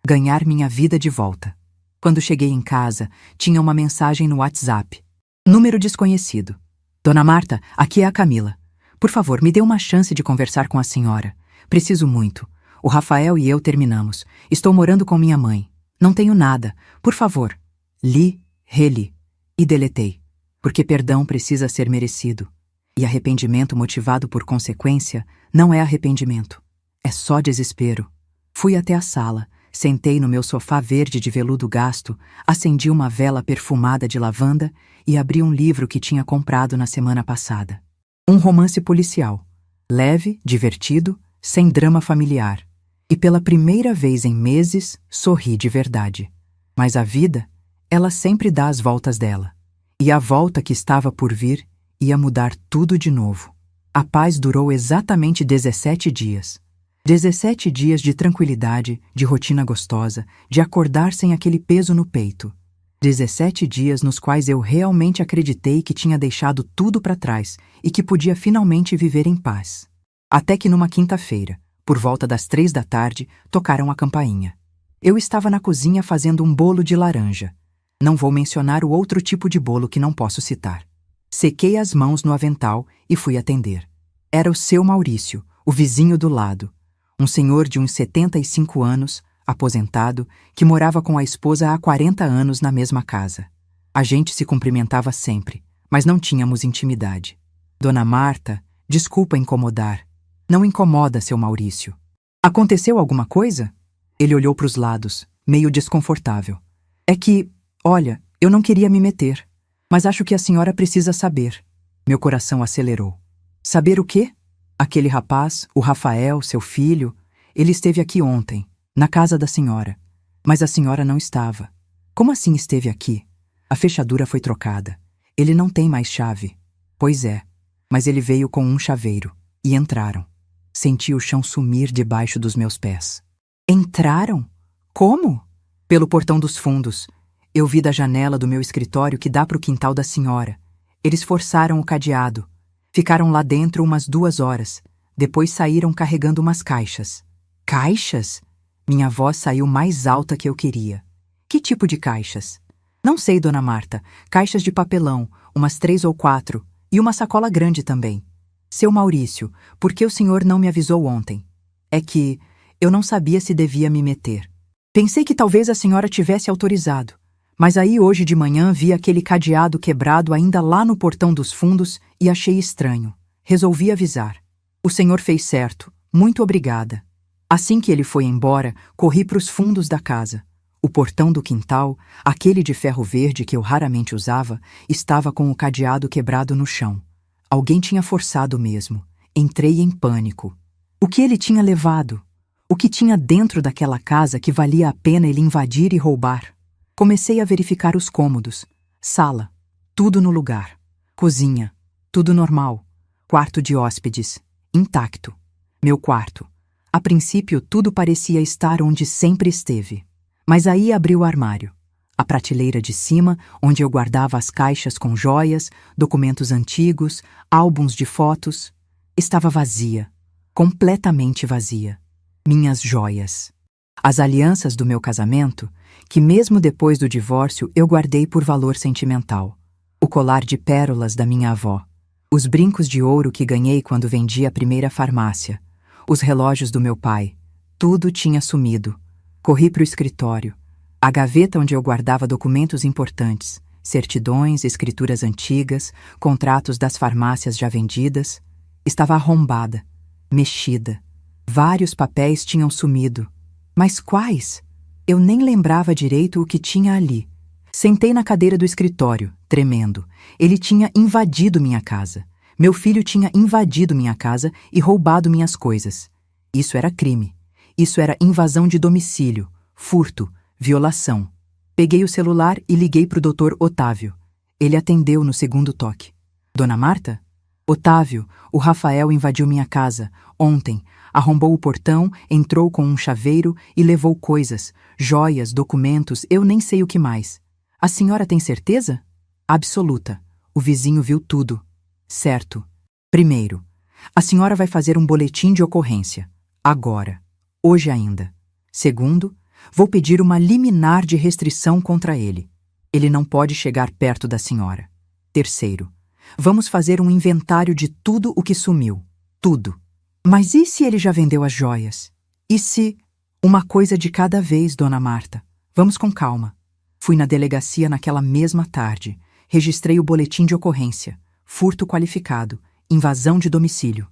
Ganhar minha vida de volta. Quando cheguei em casa, tinha uma mensagem no WhatsApp. Número desconhecido. Dona Marta, aqui é a Camila. Por favor, me dê uma chance de conversar com a senhora. Preciso muito. O Rafael e eu terminamos. Estou morando com minha mãe. Não tenho nada. Por favor. Li, reli. E deletei. Porque perdão precisa ser merecido. E arrependimento motivado por consequência não é arrependimento. É só desespero. Fui até a sala, sentei no meu sofá verde de veludo gasto, acendi uma vela perfumada de lavanda e abri um livro que tinha comprado na semana passada. Um romance policial. Leve, divertido, sem drama familiar. E pela primeira vez em meses, sorri de verdade. Mas a vida, ela sempre dá as voltas dela. E a volta que estava por vir ia mudar tudo de novo. A paz durou exatamente 17 dias. 17 dias de tranquilidade, de rotina gostosa, de acordar sem aquele peso no peito. 17 dias nos quais eu realmente acreditei que tinha deixado tudo para trás e que podia finalmente viver em paz. Até que numa quinta-feira, por volta das 3 da tarde, tocaram a campainha. Eu estava na cozinha fazendo um bolo de laranja. Não vou mencionar o outro tipo de bolo que não posso citar. Sequei as mãos no avental e fui atender. Era o seu Maurício, o vizinho do lado. Um senhor de uns 75 anos, aposentado, que morava com a esposa há 40 anos na mesma casa. A gente se cumprimentava sempre, mas não tínhamos intimidade. Dona Marta, desculpa incomodar. Não incomoda, seu Maurício. Aconteceu alguma coisa? Ele olhou para os lados, meio desconfortável. É que, olha, eu não queria me meter, mas acho que a senhora precisa saber. Meu coração acelerou. Saber o quê? Aquele rapaz, o Rafael, seu filho, ele esteve aqui ontem, na casa da senhora. Mas a senhora não estava. Como assim esteve aqui? A fechadura foi trocada. Ele não tem mais chave. Pois é, mas ele veio com um chaveiro. E entraram. Senti o chão sumir debaixo dos meus pés. Entraram? Como? Pelo portão dos fundos. Eu vi da janela do meu escritório que dá para o quintal da senhora. Eles forçaram o cadeado. Ficaram lá dentro umas 2 horas. Depois saíram carregando umas caixas. Caixas? Minha voz saiu mais alta que eu queria. Que tipo de caixas? Não sei, dona Marta. Caixas de papelão, umas 3 ou 4, e uma sacola grande também. Seu Maurício, por que o senhor não me avisou ontem? É que eu não sabia se devia me meter. Pensei que talvez a senhora tivesse autorizado. Mas aí hoje de manhã vi aquele cadeado quebrado ainda lá no portão dos fundos e achei estranho. Resolvi avisar. O senhor fez certo. Muito obrigada. Assim que ele foi embora, corri para os fundos da casa. O portão do quintal, aquele de ferro verde que eu raramente usava, estava com o cadeado quebrado no chão. Alguém tinha forçado mesmo. Entrei em pânico. O que ele tinha levado? O que tinha dentro daquela casa que valia a pena ele invadir e roubar? Comecei a verificar os cômodos. Sala, tudo no lugar. Cozinha, tudo normal. Quarto de hóspedes, intacto. Meu quarto. A princípio, tudo parecia estar onde sempre esteve. Mas aí abri o armário. A prateleira de cima, onde eu guardava as caixas com joias, documentos antigos, álbuns de fotos, estava vazia. Completamente vazia. Minhas joias. As alianças do meu casamento, que mesmo depois do divórcio eu guardei por valor sentimental. O colar de pérolas da minha avó. Os brincos de ouro que ganhei quando vendi a primeira farmácia. Os relógios do meu pai. Tudo tinha sumido. Corri para o escritório. A gaveta onde eu guardava documentos importantes, certidões, escrituras antigas, contratos das farmácias já vendidas, estava arrombada, mexida. Vários papéis tinham sumido. Mas quais? Eu nem lembrava direito o que tinha ali. Sentei na cadeira do escritório, tremendo. Ele tinha invadido minha casa. Meu filho tinha invadido minha casa e roubado minhas coisas. Isso era crime. Isso era invasão de domicílio, furto, violação. Peguei o celular e liguei para o Dr. Otávio. Ele atendeu no segundo toque. Dona Marta? Otávio, o Rafael invadiu minha casa, ontem. Arrombou o portão, entrou com um chaveiro e levou coisas, joias, documentos, eu nem sei o que mais. A senhora tem certeza? Absoluta. O vizinho viu tudo. Certo. Primeiro, a senhora vai fazer um boletim de ocorrência. Agora. Hoje ainda. Segundo, vou pedir uma liminar de restrição contra ele. Ele não pode chegar perto da senhora. Terceiro, vamos fazer um inventário de tudo o que sumiu. Tudo. Mas e se ele já vendeu as joias? E se... Uma coisa de cada vez, dona Marta. Vamos com calma. Fui na delegacia naquela mesma tarde. Registrei o boletim de ocorrência. Furto qualificado. Invasão de domicílio.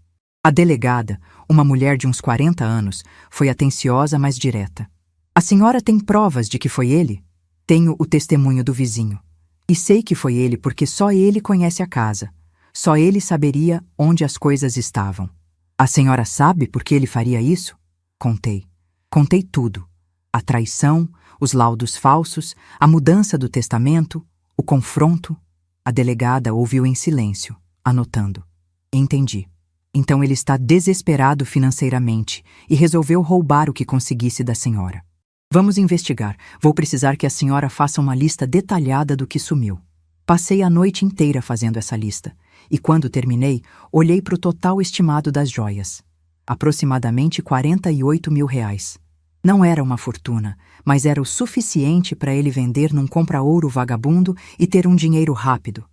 A delegada, uma mulher de uns 40 anos, foi atenciosa, mas direta. A senhora tem provas de que foi ele? Tenho o testemunho do vizinho. E sei que foi ele porque só ele conhece a casa. Só ele saberia onde as coisas estavam. A senhora sabe por que ele faria isso? Contei. Contei tudo. A traição, os laudos falsos, a mudança do testamento, o confronto. A delegada ouviu em silêncio, anotando. Entendi. Então ele está desesperado financeiramente e resolveu roubar o que conseguisse da senhora. Vamos investigar. Vou precisar que a senhora faça uma lista detalhada do que sumiu. Passei a noite inteira fazendo essa lista, e quando terminei, olhei para o total estimado das joias. Aproximadamente R$ 48.000. Não era uma fortuna, mas era o suficiente para ele vender num compra-ouro vagabundo e ter um dinheiro rápido.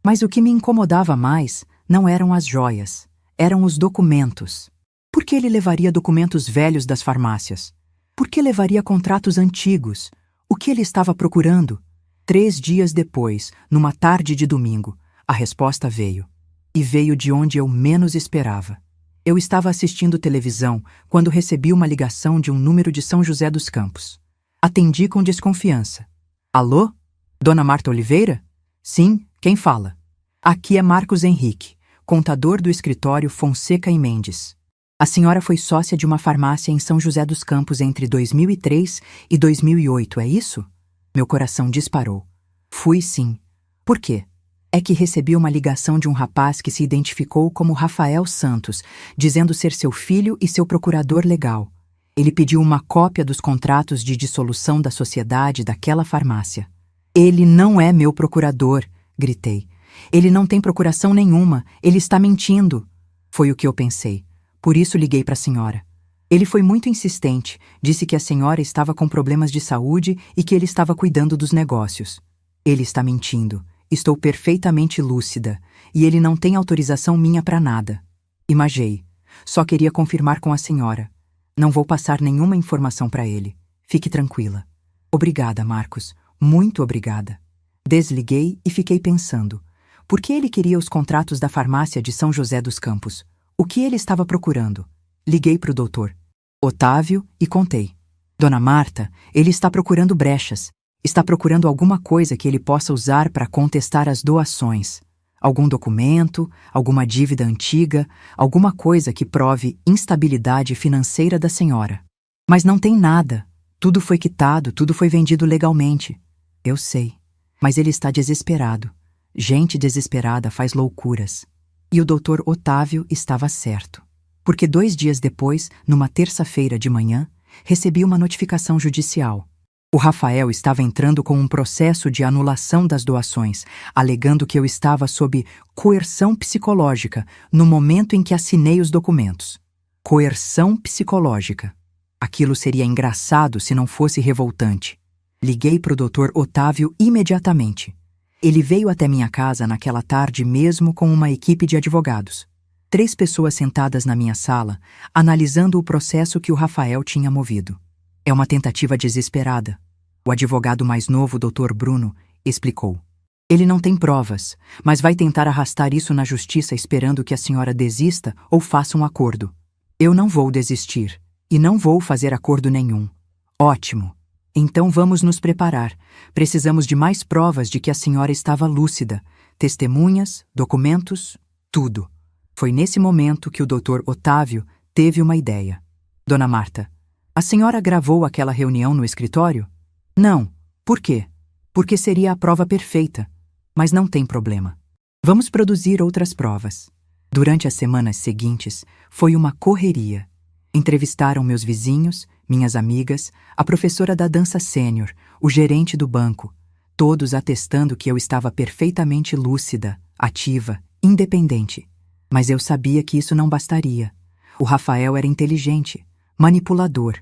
Mas o que me incomodava mais não eram as joias, eram os documentos. Por que ele levaria documentos velhos das farmácias? Por que levaria contratos antigos? O que ele estava procurando? 3 dias depois, numa tarde de domingo, a resposta veio. E veio de onde eu menos esperava. Eu estava assistindo televisão quando recebi uma ligação de um número de São José dos Campos. Atendi com desconfiança. Alô? Dona Marta Oliveira? Sim, quem fala? Aqui é Marcos Henrique, contador do escritório Fonseca e Mendes. A senhora foi sócia de uma farmácia em São José dos Campos entre 2003 e 2008, é isso? Meu coração disparou. Fui sim. Por quê? É que recebi uma ligação de um rapaz que se identificou como Rafael Santos, dizendo ser seu filho e seu procurador legal. Ele pediu uma cópia dos contratos de dissolução da sociedade daquela farmácia. Ele não é meu procurador, gritei. Ele não tem procuração nenhuma, ele está mentindo. Foi o que eu pensei. Por isso liguei para a senhora. Ele foi muito insistente, disse que a senhora estava com problemas de saúde e que ele estava cuidando dos negócios. Ele está mentindo. Estou perfeitamente lúcida, e ele não tem autorização minha para nada. Imagei. Só queria confirmar com a senhora. Não vou passar nenhuma informação para ele. Fique tranquila. Obrigada, Marcos. Muito obrigada. Desliguei e fiquei pensando. Por que ele queria os contratos da farmácia de São José dos Campos? O que ele estava procurando? Liguei para o doutor Otávio e contei. Dona Marta, ele está procurando brechas. Está procurando alguma coisa que ele possa usar para contestar as doações. Algum documento, alguma dívida antiga, alguma coisa que prove instabilidade financeira da senhora. Mas não tem nada. Tudo foi quitado, tudo foi vendido legalmente. Eu sei. Mas ele está desesperado. Gente desesperada faz loucuras. E o doutor Otávio estava certo. Porque 2 dias depois, numa terça-feira de manhã, recebi uma notificação judicial. O Rafael estava entrando com um processo de anulação das doações, alegando que eu estava sob coerção psicológica no momento em que assinei os documentos. Coerção psicológica. Aquilo seria engraçado se não fosse revoltante. Liguei para o Dr. Otávio imediatamente. Ele veio até minha casa naquela tarde mesmo com uma equipe de advogados. 3 pessoas sentadas na minha sala, analisando o processo que o Rafael tinha movido. É uma tentativa desesperada. O advogado mais novo, Dr. Bruno, explicou. Ele não tem provas, mas vai tentar arrastar isso na justiça esperando que a senhora desista ou faça um acordo. Eu não vou desistir, e não vou fazer acordo nenhum. Ótimo. Então vamos nos preparar. Precisamos de mais provas de que a senhora estava lúcida. Testemunhas, documentos, tudo. Foi nesse momento que o Dr. Otávio teve uma ideia. Dona Marta, a senhora gravou aquela reunião no escritório? Não. Por quê? Porque seria a prova perfeita. Mas não tem problema. Vamos produzir outras provas. Durante as semanas seguintes, foi uma correria. Entrevistaram meus vizinhos, minhas amigas, a professora da dança sênior, o gerente do banco, todos atestando que eu estava perfeitamente lúcida, ativa, independente. Mas eu sabia que isso não bastaria. O Rafael era inteligente, manipulador.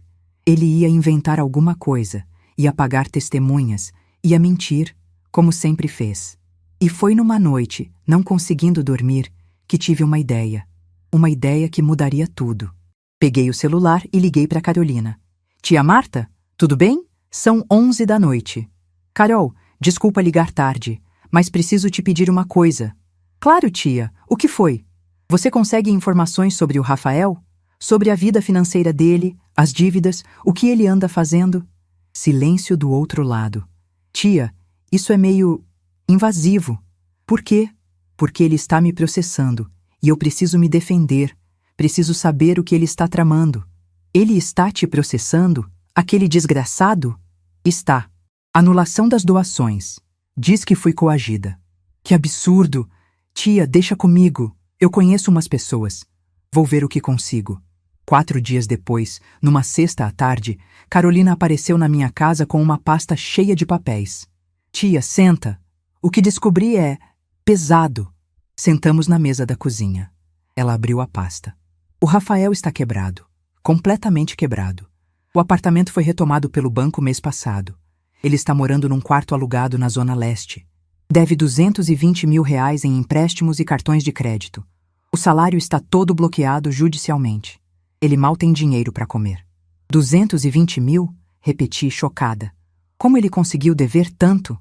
Ele ia inventar alguma coisa, ia pagar testemunhas, ia mentir, como sempre fez. E foi numa noite, não conseguindo dormir, que tive uma ideia. Uma ideia que mudaria tudo. Peguei o celular e liguei para Carolina. Tia Marta, tudo bem? São 11 da noite. Carol, desculpa ligar tarde, mas preciso te pedir uma coisa. Claro, tia. O que foi? Você consegue informações sobre o Rafael? Sobre a vida financeira dele, as dívidas, o que ele anda fazendo? Silêncio do outro lado. Tia, isso é meio invasivo. Por quê? Porque ele está me processando e eu preciso me defender. Preciso saber o que ele está tramando. Ele está te processando? Aquele desgraçado? Está. Anulação das doações. Diz que fui coagida. Que absurdo! Tia, deixa comigo. Eu conheço umas pessoas. Vou ver o que consigo. 4 dias depois, numa sexta à tarde, Carolina apareceu na minha casa com uma pasta cheia de papéis. Tia, senta. O que descobri é pesado. Sentamos na mesa da cozinha. Ela abriu a pasta. O Rafael está quebrado. Completamente quebrado. O apartamento foi retomado pelo banco mês passado. Ele está morando num quarto alugado na Zona Leste. Deve R$220 mil em empréstimos e cartões de crédito. O salário está todo bloqueado judicialmente. Ele mal tem dinheiro para comer. 220 mil? Repeti, chocada. Como ele conseguiu dever tanto?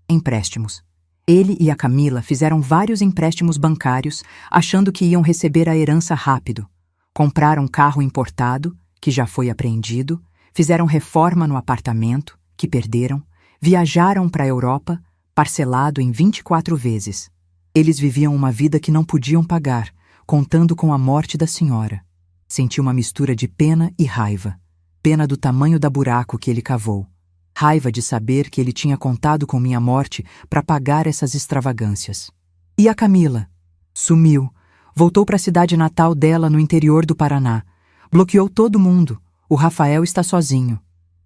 Empréstimos. Ele e a Camila fizeram vários empréstimos bancários, achando que iam receber a herança rápido. Compraram carro importado, que já foi apreendido, fizeram reforma no apartamento, que perderam, viajaram para a Europa, parcelado em 24 vezes. Eles viviam uma vida que não podiam pagar, contando com a morte da senhora. Senti uma mistura de pena e raiva. Pena do tamanho da buraco que ele cavou. Raiva de saber que ele tinha contado com minha morte para pagar essas extravagâncias. E a Camila? Sumiu. Voltou para a cidade natal dela no interior do Paraná. Bloqueou todo mundo. O Rafael está sozinho.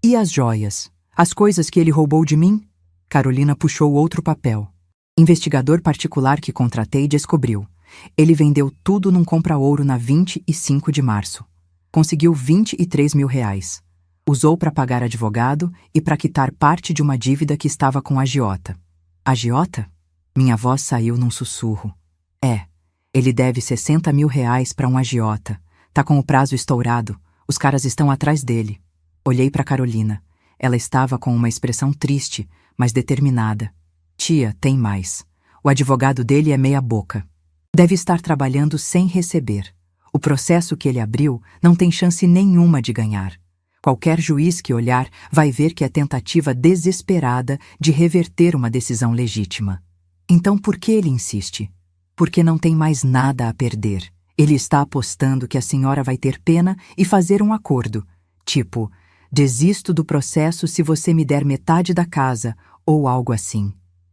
E as joias? As coisas que ele roubou de mim? Carolina puxou outro papel. Investigador particular que contratei descobriu. Ele vendeu tudo num compra-ouro na 25 de março. Conseguiu R$23 mil. Usou para pagar advogado e para quitar parte de uma dívida que estava com a agiota. Agiota? Minha voz saiu num sussurro. Ele deve R$60 mil para um agiota. Tá com o prazo estourado. Os caras estão atrás dele. Olhei para Carolina. Ela estava com uma expressão triste, mas determinada. Tia, tem mais. O advogado dele é meia boca. Deve estar trabalhando sem receber. O processo que ele abriu não tem chance nenhuma de ganhar. Qualquer juiz que olhar vai ver que é tentativa desesperada de reverter uma decisão legítima. Então por que ele insiste? Porque não tem mais nada a perder. Ele está apostando que a senhora vai ter pena e fazer um acordo. Tipo, desisto do processo se você me der metade da casa, ou algo assim.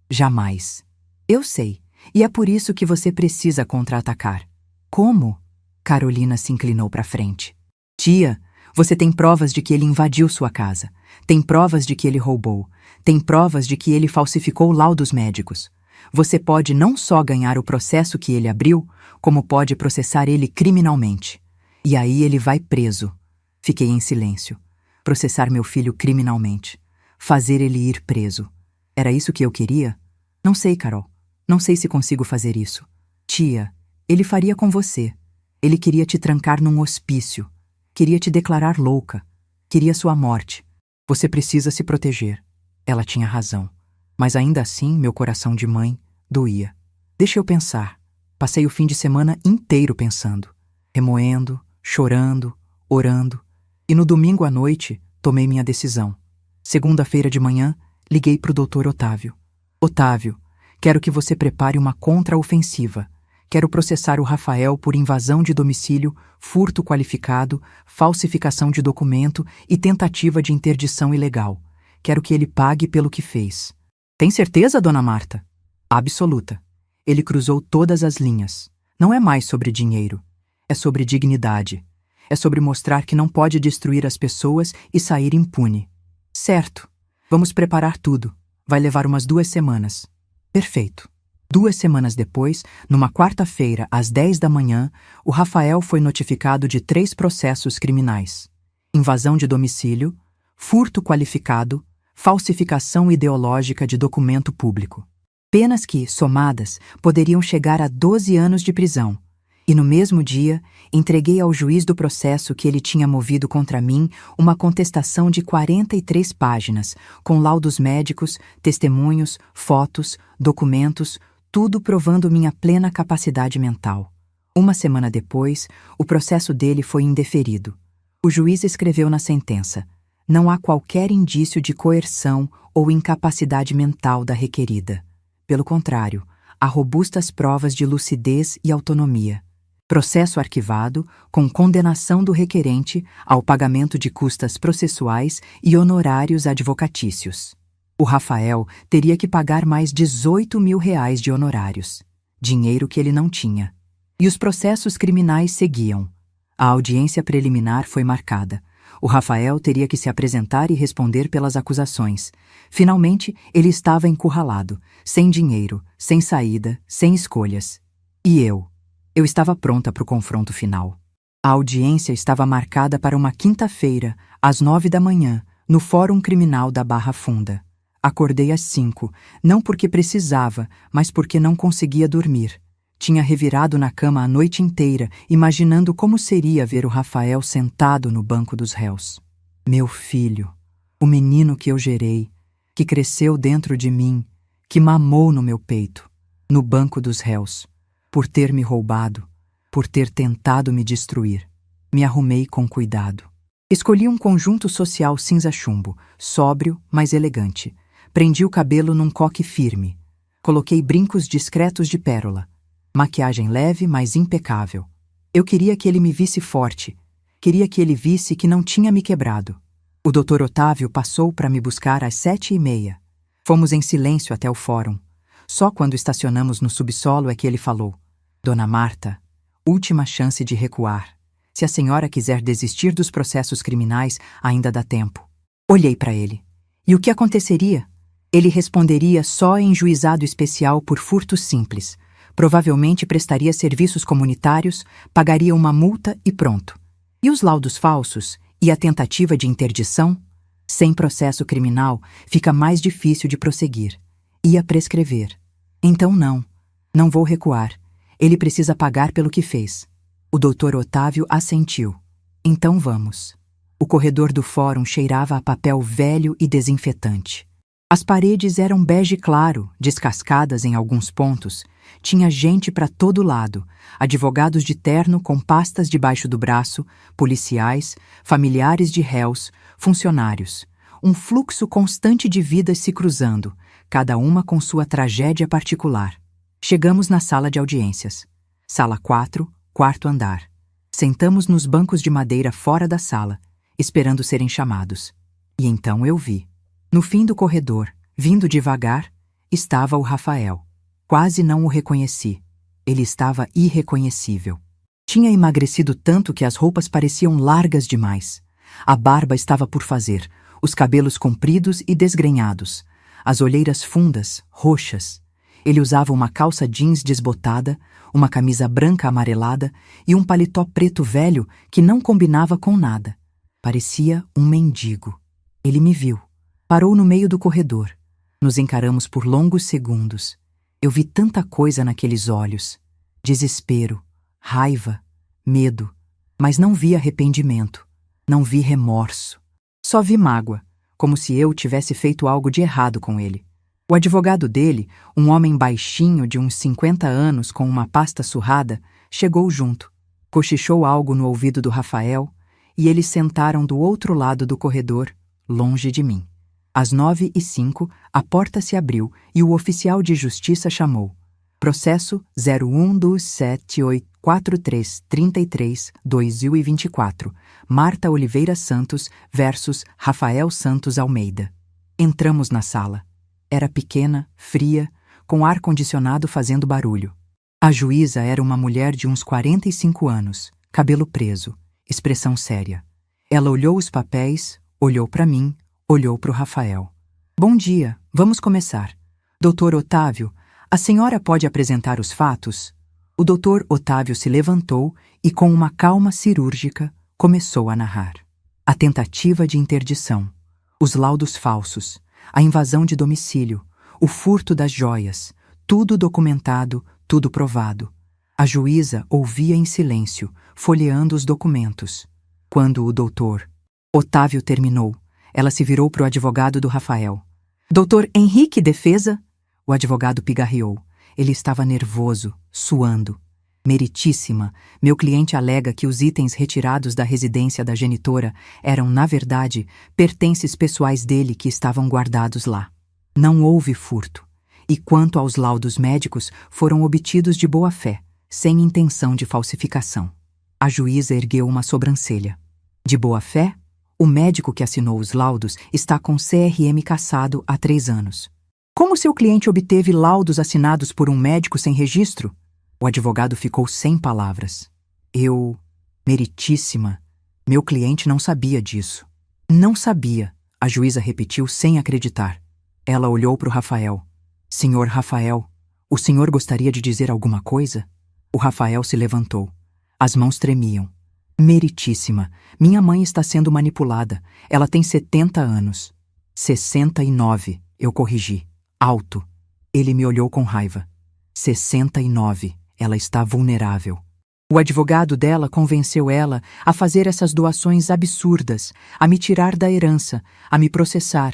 Jamais. Eu sei, e é por isso que você precisa contra-atacar. Como? Carolina se inclinou para frente. Tia, você tem provas de que ele invadiu sua casa. Tem provas de que ele roubou. Tem provas de que ele falsificou laudos médicos. Você pode não só ganhar o processo que ele abriu, como pode processar ele criminalmente. E aí ele vai preso. Fiquei em silêncio. Processar meu filho criminalmente. Fazer ele ir preso. Era isso que eu queria? Não sei, Carol. Não sei se consigo fazer isso. Tia, ele faria com você. Ele queria te trancar num hospício. Queria te declarar louca. Queria sua morte. Você precisa se proteger. Ela tinha razão. Mas ainda assim, meu coração de mãe doía. Deixa eu pensar. Passei o fim de semana inteiro pensando. Remoendo, chorando, orando. E no domingo à noite, tomei minha decisão. Segunda-feira de manhã, liguei para o Dr. Otávio. Otávio, quero que você prepare uma contra-ofensiva. Quero processar o Rafael por invasão de domicílio, furto qualificado, falsificação de documento e tentativa de interdição ilegal. Quero que ele pague pelo que fez. Tem certeza, dona Marta? Absoluta. Ele cruzou todas as linhas. Não é mais sobre dinheiro. É sobre dignidade. É sobre mostrar que não pode destruir as pessoas e sair impune. Certo. Vamos preparar tudo. Vai levar umas 2 semanas. Perfeito. 2 semanas depois, numa quarta-feira, às 10 da manhã, o Rafael foi notificado de 3 processos criminais: invasão de domicílio, furto qualificado, falsificação ideológica de documento público. Penas que, somadas, poderiam chegar a 12 anos de prisão. E no mesmo dia, entreguei ao juiz do processo que ele tinha movido contra mim uma contestação de 43 páginas, com laudos médicos, testemunhos, fotos, documentos, tudo provando minha plena capacidade mental. 1 semana depois, o processo dele foi indeferido. O juiz escreveu na sentença: não há qualquer indício de coerção ou incapacidade mental da requerida. Pelo contrário, há robustas provas de lucidez e autonomia. Processo arquivado, com condenação do requerente ao pagamento de custas processuais e honorários advocatícios. O Rafael teria que pagar mais R$18 mil de honorários, dinheiro que ele não tinha. E os processos criminais seguiam. A audiência preliminar foi marcada. O Rafael teria que se apresentar e responder pelas acusações. Finalmente, ele estava encurralado, sem dinheiro, sem saída, sem escolhas. E eu? Eu estava pronta para o confronto final. A audiência estava marcada para uma quinta-feira, às 9 da manhã, no Fórum Criminal da Barra Funda. Acordei às 5, não porque precisava, mas porque não conseguia dormir. Tinha revirado na cama a noite inteira, imaginando como seria ver o Rafael sentado no banco dos réus. Meu filho, o menino que eu gerei, que cresceu dentro de mim, que mamou no meu peito, no banco dos réus, por ter me roubado, por ter tentado me destruir. Me arrumei com cuidado. Escolhi um conjunto social cinza-chumbo, sóbrio, mas elegante. Prendi o cabelo num coque firme. Coloquei brincos discretos de pérola. Maquiagem leve, mas impecável. Eu queria que ele me visse forte. Queria que ele visse que não tinha me quebrado. O Dr. Otávio passou para me buscar às 7h30. Fomos em silêncio até o fórum. Só quando estacionamos no subsolo é que ele falou: Dona Marta, última chance de recuar. Se a senhora quiser desistir dos processos criminais, ainda dá tempo. Olhei para ele. E o que aconteceria? Ele responderia só em juizado especial por furto simples. Provavelmente prestaria serviços comunitários, pagaria uma multa e pronto. E os laudos falsos? E a tentativa de interdição? Sem processo criminal, fica mais difícil de prosseguir. Ia prescrever. Então não vou recuar. Ele precisa pagar pelo que fez. O Dr. Otávio assentiu. Então vamos. O corredor do fórum cheirava a papel velho e desinfetante. As paredes eram bege claro, descascadas em alguns pontos. Tinha gente para todo lado, advogados de terno com pastas debaixo do braço, policiais, familiares de réus, funcionários. Um fluxo constante de vidas se cruzando, cada uma com sua tragédia particular. Chegamos na sala de audiências. Sala 4, quarto andar. Sentamos nos bancos de madeira fora da sala, esperando serem chamados. E então eu vi. No fim do corredor, vindo devagar, estava o Rafael. Quase não o reconheci. Ele estava irreconhecível. Tinha emagrecido tanto que as roupas pareciam largas demais. A barba estava por fazer, os cabelos compridos e desgrenhados, as olheiras fundas, roxas. Ele usava uma calça jeans desbotada, uma camisa branca amarelada e um paletó preto velho que não combinava com nada. Parecia um mendigo. Ele me viu. Parou no meio do corredor. Nos encaramos por longos segundos. Eu vi tanta coisa naqueles olhos. Desespero, raiva, medo. Mas não vi arrependimento. Não vi remorso. Só vi mágoa, como se eu tivesse feito algo de errado com ele. O advogado dele, um homem baixinho de uns 50 anos com uma pasta surrada, chegou junto. Cochichou algo no ouvido do Rafael e eles sentaram do outro lado do corredor, longe de mim. Às 9h05, a porta se abriu e o oficial de justiça chamou. Processo 012784332024, Marta Oliveira Santos versus Rafael Santos Almeida. Entramos na sala. Era pequena, fria, com ar-condicionado fazendo barulho. A juíza era uma mulher de uns 45 anos, cabelo preso, expressão séria. Ela olhou os papéis, olhou para mim, olhou para o Rafael. Bom dia, vamos começar. Doutor Otávio, a senhora pode apresentar os fatos? O doutor Otávio se levantou e, com uma calma cirúrgica, começou a narrar. A tentativa de interdição, os laudos falsos, a invasão de domicílio, o furto das joias, tudo documentado, tudo provado. A juíza ouvia em silêncio, folheando os documentos. Quando o doutor Otávio terminou, ela se virou para o advogado do Rafael. Doutor Henrique, defesa? O advogado pigarreou. Ele estava nervoso, suando. Meritíssima, meu cliente alega que os itens retirados da residência da genitora eram, na verdade, pertences pessoais dele que estavam guardados lá. Não houve furto. E quanto aos laudos médicos, foram obtidos de boa fé, sem intenção de falsificação. A juíza ergueu uma sobrancelha. De boa fé? O médico que assinou os laudos está com CRM cassado há 3 anos. Como seu cliente obteve laudos assinados por um médico sem registro? O advogado ficou sem palavras. Meritíssima, meu cliente não sabia disso. Não sabia, a juíza repetiu sem acreditar. Ela olhou para o Rafael. Senhor Rafael, o senhor gostaria de dizer alguma coisa? O Rafael se levantou. As mãos tremiam. Meritíssima, minha mãe está sendo manipulada. Ela tem 70 anos. 69, eu corrigi. Alto. Ele me olhou com raiva. 69, ela está vulnerável. O advogado dela convenceu ela a fazer essas doações absurdas, a me tirar da herança, a me processar.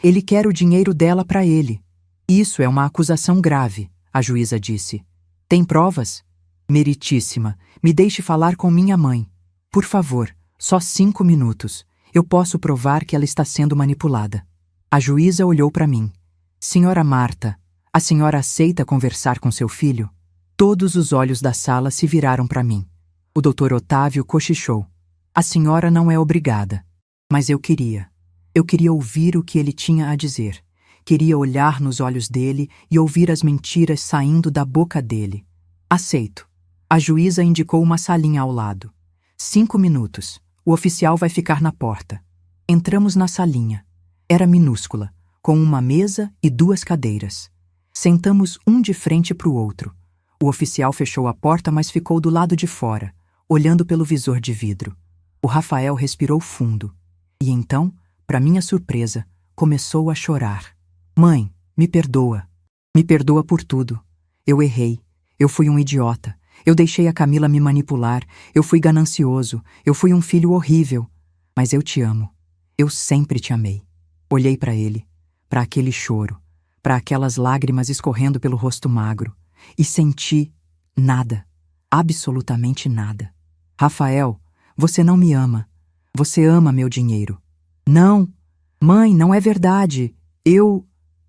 Ele quer o dinheiro dela para ele. Isso é uma acusação grave, a juíza disse. Tem provas? Meritíssima, me deixe falar com minha mãe. Por favor, só 5 minutos. Eu posso provar que ela está sendo manipulada. A juíza olhou para mim. Senhora Marta, a senhora aceita conversar com seu filho? Todos os olhos da sala se viraram para mim. O Dr. Otávio cochichou. A senhora não é obrigada. Mas eu queria. Eu queria ouvir o que ele tinha a dizer. Queria olhar nos olhos dele e ouvir as mentiras saindo da boca dele. Aceito. A juíza indicou uma salinha ao lado. 5 minutos. O oficial vai ficar na porta. Entramos na salinha. Era minúscula, com uma mesa e 2 cadeiras. Sentamos um de frente para o outro. O oficial fechou a porta, mas ficou do lado de fora, olhando pelo visor de vidro. O Rafael respirou fundo. E então, para minha surpresa, começou a chorar. Mãe, me perdoa. Me perdoa por tudo. Eu errei. Eu fui um idiota. Eu deixei a Camila me manipular. Eu fui ganancioso. Eu fui um filho horrível. Mas eu te amo. Eu sempre te amei. Olhei para ele, para aquele choro, para aquelas lágrimas escorrendo pelo rosto magro. E senti nada, absolutamente nada. Rafael, você não me ama. Você ama meu dinheiro. Não, mãe, não é verdade.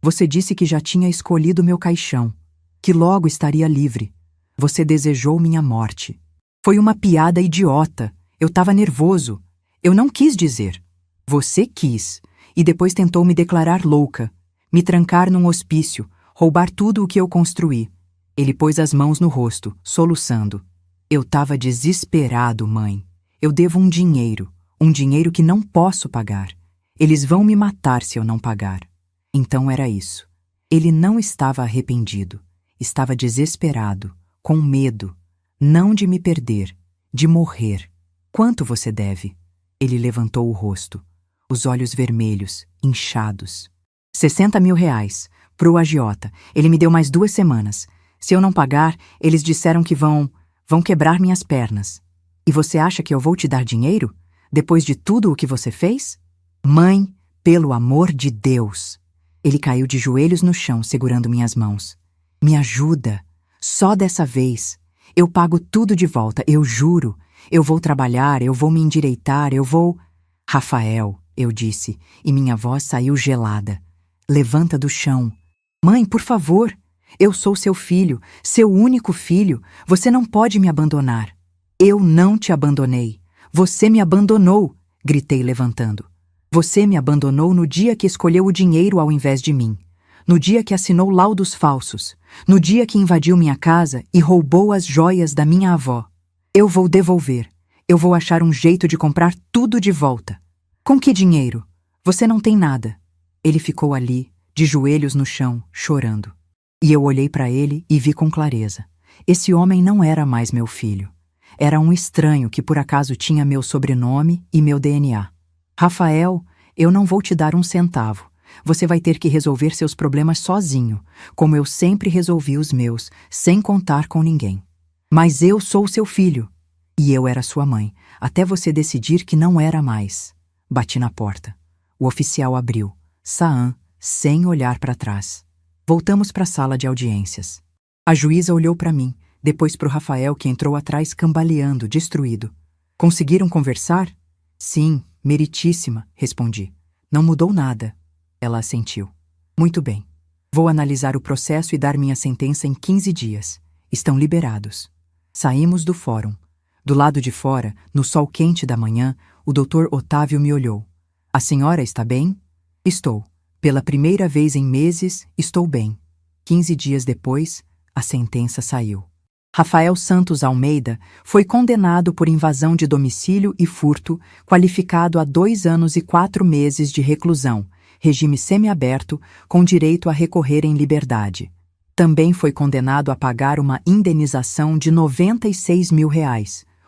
Você disse que já tinha escolhido meu caixão, que logo estaria livre. Você desejou minha morte. Foi uma piada idiota. Eu estava nervoso. Eu não quis dizer. Você quis. E depois tentou me declarar louca, me trancar num hospício, roubar tudo o que eu construí. Ele pôs as mãos no rosto, soluçando. Eu estava desesperado, mãe. Eu devo um dinheiro que não posso pagar. Eles vão me matar se eu não pagar. Então era isso. Ele não estava arrependido. Estava desesperado, com medo. Não de me perder, de morrer. Quanto você deve? Ele levantou o rosto, os olhos vermelhos, inchados. 60 mil reais, pro agiota. Ele me deu mais 2 semanas. Se eu não pagar, eles disseram que vão quebrar minhas pernas. E você acha que eu vou te dar dinheiro? Depois de tudo o que você fez? Mãe, pelo amor de Deus! Ele caiu de joelhos no chão, segurando minhas mãos. Me ajuda. Só dessa vez. Eu pago tudo de volta, eu juro. Eu vou trabalhar, eu vou me endireitar, eu vou... Rafael, eu disse, e minha voz saiu gelada. Levanta do chão. Mãe, por favor. Eu sou seu filho, seu único filho. Você não pode me abandonar. Eu não te abandonei. Você me abandonou, gritei levantando. Você me abandonou no dia que escolheu o dinheiro ao invés de mim. No dia que assinou laudos falsos. No dia que invadiu minha casa e roubou as joias da minha avó. Eu vou devolver. Eu vou achar um jeito de comprar tudo de volta. Com que dinheiro? Você não tem nada. Ele ficou ali, de joelhos no chão, chorando. E eu olhei para ele e vi com clareza. Esse homem não era mais meu filho. Era um estranho que por acaso tinha meu sobrenome e meu DNA. Rafael, eu não vou te dar um centavo. Você vai ter que resolver seus problemas sozinho, como eu sempre resolvi os meus, sem contar com ninguém. Mas eu sou seu filho. E eu era sua mãe, até você decidir que não era mais. Bati na porta. O oficial abriu. Saan, sem olhar para trás. Voltamos para a sala de audiências. A juíza olhou para mim, depois para o Rafael, que entrou atrás cambaleando, destruído. Conseguiram conversar? Sim, meritíssima, respondi. Não mudou nada. Ela assentiu. Muito bem. Vou analisar o processo e dar minha sentença em 15 dias. Estão liberados. Saímos do fórum. Do lado de fora, no sol quente da manhã, o Dr. Otávio me olhou. A senhora está bem? Estou. Pela primeira vez em meses, estou bem. 15 dias depois, a sentença saiu. Rafael Santos Almeida foi condenado por invasão de domicílio e furto, qualificado a 2 anos e 4 meses de reclusão, regime semiaberto, com direito a recorrer em liberdade. Também foi condenado a pagar uma indenização de R$ 96 mil,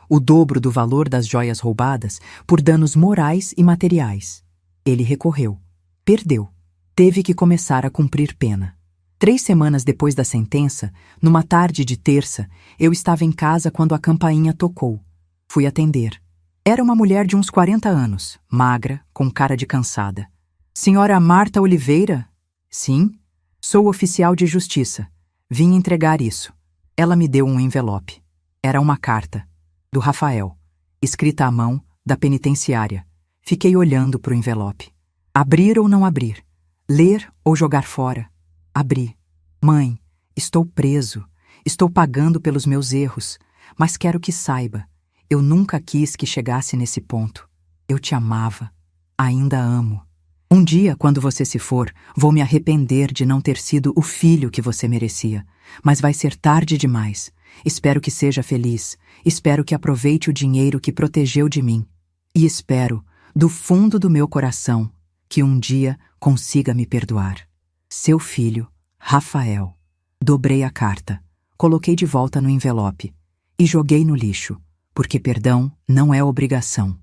o dobro do valor das joias roubadas, por danos morais e materiais. Ele recorreu. Perdeu. Teve que começar a cumprir pena. 3 semanas depois da sentença, numa tarde de terça, eu estava em casa quando a campainha tocou. Fui atender. Era uma mulher de uns 40 anos, magra, com cara de cansada. Senhora Marta Oliveira? Sim. Sou oficial de justiça. Vim entregar isso. Ela me deu um envelope. Era uma carta. Do Rafael. Escrita à mão, da penitenciária. Fiquei olhando para o envelope. Abrir ou não abrir? Ler ou jogar fora? Abri. Mãe, estou preso. Estou pagando pelos meus erros. Mas quero que saiba. Eu nunca quis que chegasse nesse ponto. Eu te amava. Ainda amo. Um dia, quando você se for, vou me arrepender de não ter sido o filho que você merecia. Mas vai ser tarde demais. Espero que seja feliz. Espero que aproveite o dinheiro que protegeu de mim. E espero, do fundo do meu coração, que um dia consiga me perdoar. Seu filho, Rafael. Dobrei a carta, coloquei de volta no envelope e joguei no lixo, porque perdão não é obrigação.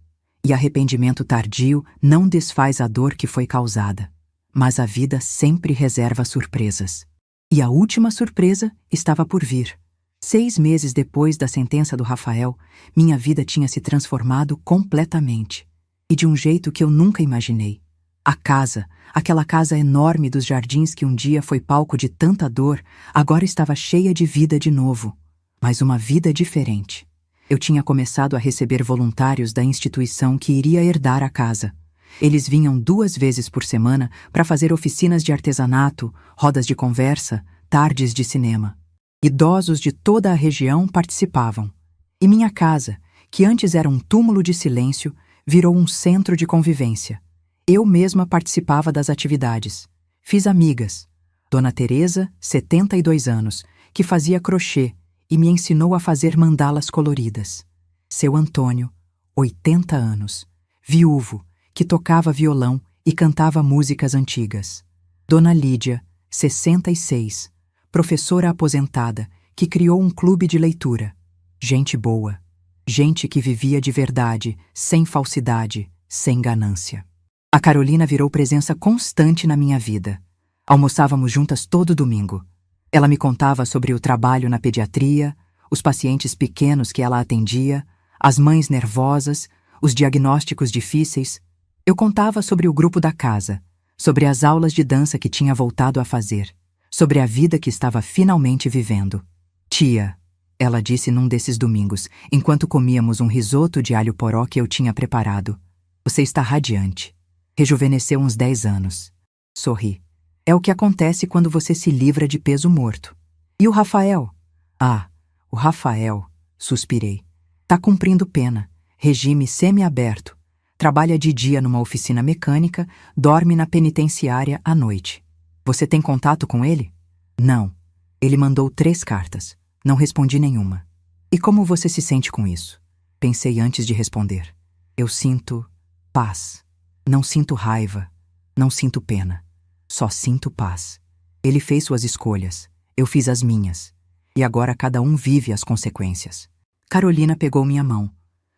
E arrependimento tardio não desfaz a dor que foi causada. Mas a vida sempre reserva surpresas. E a última surpresa estava por vir. 6 meses depois da sentença do Rafael, minha vida tinha se transformado completamente. E de um jeito que eu nunca imaginei. A casa, aquela casa enorme dos jardins que um dia foi palco de tanta dor, agora estava cheia de vida de novo. Mas uma vida diferente. Eu tinha começado a receber voluntários da instituição que iria herdar a casa. Eles vinham 2 vezes por semana para fazer oficinas de artesanato, rodas de conversa, tardes de cinema. Idosos de toda a região participavam. E minha casa, que antes era um túmulo de silêncio, virou um centro de convivência. Eu mesma participava das atividades. Fiz amigas. Dona Teresa, 72 anos, que fazia crochê e me ensinou a fazer mandalas coloridas. Seu Antônio, 80 anos, viúvo, que tocava violão e cantava músicas antigas. Dona Lídia, 66, professora aposentada, que criou um clube de leitura. Gente boa. Gente que vivia de verdade, sem falsidade, sem ganância. A Carolina virou presença constante na minha vida. Almoçávamos juntas todo domingo. Ela me contava sobre o trabalho na pediatria, os pacientes pequenos que ela atendia, as mães nervosas, os diagnósticos difíceis. Eu contava sobre o grupo da casa, sobre as aulas de dança que tinha voltado a fazer, sobre a vida que estava finalmente vivendo. Tia, ela disse num desses domingos, enquanto comíamos um risoto de alho poró que eu tinha preparado. Você está radiante. Rejuvenesceu uns 10 anos. Sorri. É o que acontece quando você se livra de peso morto. E o Rafael? Ah, o Rafael, suspirei. Tá cumprindo pena, regime semiaberto. Trabalha de dia numa oficina mecânica, dorme na penitenciária à noite. Você tem contato com ele? Não. Ele mandou 3 cartas. Não respondi nenhuma. E como você se sente com isso? Pensei antes de responder. Eu sinto paz. Não sinto raiva. Não sinto pena. Só sinto paz. Ele fez suas escolhas. Eu fiz as minhas. E agora cada um vive as consequências. Carolina pegou minha mão.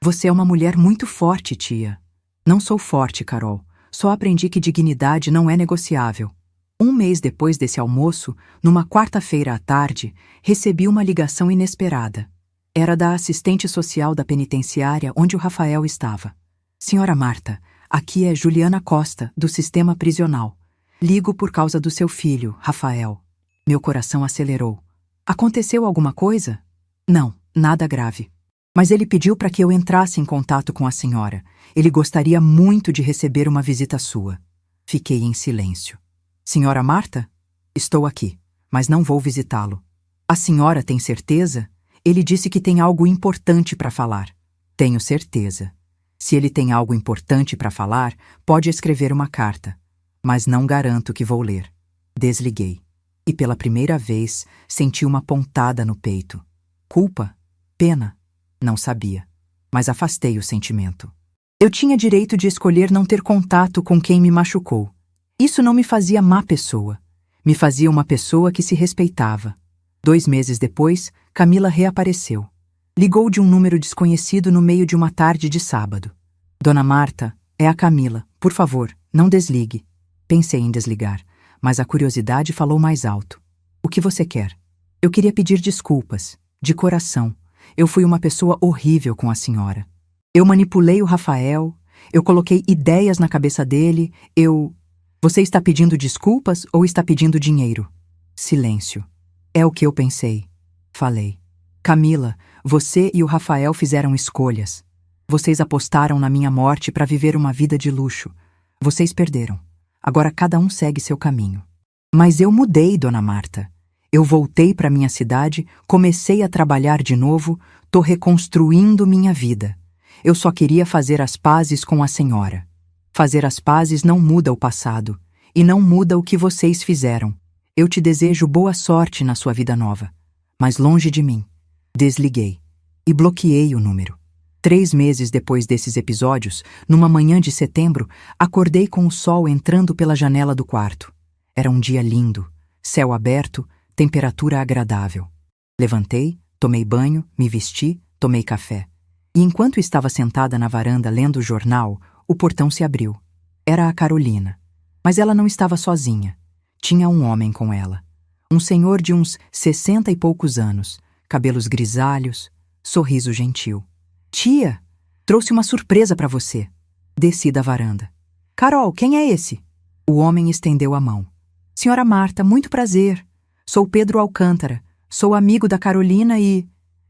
Você é uma mulher muito forte, tia. Não sou forte, Carol. Só aprendi que dignidade não é negociável. 1 mês depois desse almoço, numa quarta-feira à tarde, recebi uma ligação inesperada. Era da assistente social da penitenciária onde o Rafael estava. Senhora Marta, aqui é Juliana Costa, do sistema prisional. Ligo por causa do seu filho, Rafael. Meu coração acelerou. Aconteceu alguma coisa? Não, nada grave. Mas ele pediu para que eu entrasse em contato com a senhora. Ele gostaria muito de receber uma visita sua. Fiquei em silêncio. Senhora Marta? Estou aqui, mas não vou visitá-lo. A senhora tem certeza? Ele disse que tem algo importante para falar. Tenho certeza. Se ele tem algo importante para falar, pode escrever uma carta. Mas não garanto que vou ler. Desliguei. E pela primeira vez, senti uma pontada no peito. Culpa? Pena? Não sabia. Mas afastei o sentimento. Eu tinha direito de escolher não ter contato com quem me machucou. Isso não me fazia má pessoa. Me fazia uma pessoa que se respeitava. 2 meses depois, Camila reapareceu. Ligou de um número desconhecido no meio de uma tarde de sábado. Dona Marta, é a Camila. Por favor, não desligue. Pensei em desligar, mas a curiosidade falou mais alto. O que você quer? Eu queria pedir desculpas, de coração. Eu fui uma pessoa horrível com a senhora. Eu manipulei o Rafael, eu coloquei ideias na cabeça dele, Você está pedindo desculpas ou está pedindo dinheiro? Silêncio. É o que eu pensei. Falei. Camila, você e o Rafael fizeram escolhas. Vocês apostaram na minha morte para viver uma vida de luxo. Vocês perderam. Agora cada um segue seu caminho. Mas eu mudei, Dona Marta. Eu voltei para minha cidade, comecei a trabalhar de novo, tô reconstruindo minha vida. Eu só queria fazer as pazes com a senhora. Fazer as pazes não muda o passado, e não muda o que vocês fizeram. Eu te desejo boa sorte na sua vida nova. Mas longe de mim. Desliguei. E bloqueei o número. 3 meses depois desses episódios, numa manhã de setembro, acordei com o sol entrando pela janela do quarto. Era um dia lindo, céu aberto, temperatura agradável. Levantei, tomei banho, me vesti, tomei café. E enquanto estava sentada na varanda lendo o jornal, o portão se abriu. Era a Carolina. Mas ela não estava sozinha. Tinha um homem com ela. Um senhor de uns 60 e poucos anos, cabelos grisalhos, sorriso gentil. Tia, trouxe uma surpresa para você. Desci da varanda. Carol, quem é esse? O homem estendeu a mão. Senhora Marta, muito prazer. Sou Pedro Alcântara. Sou amigo da Carolina e...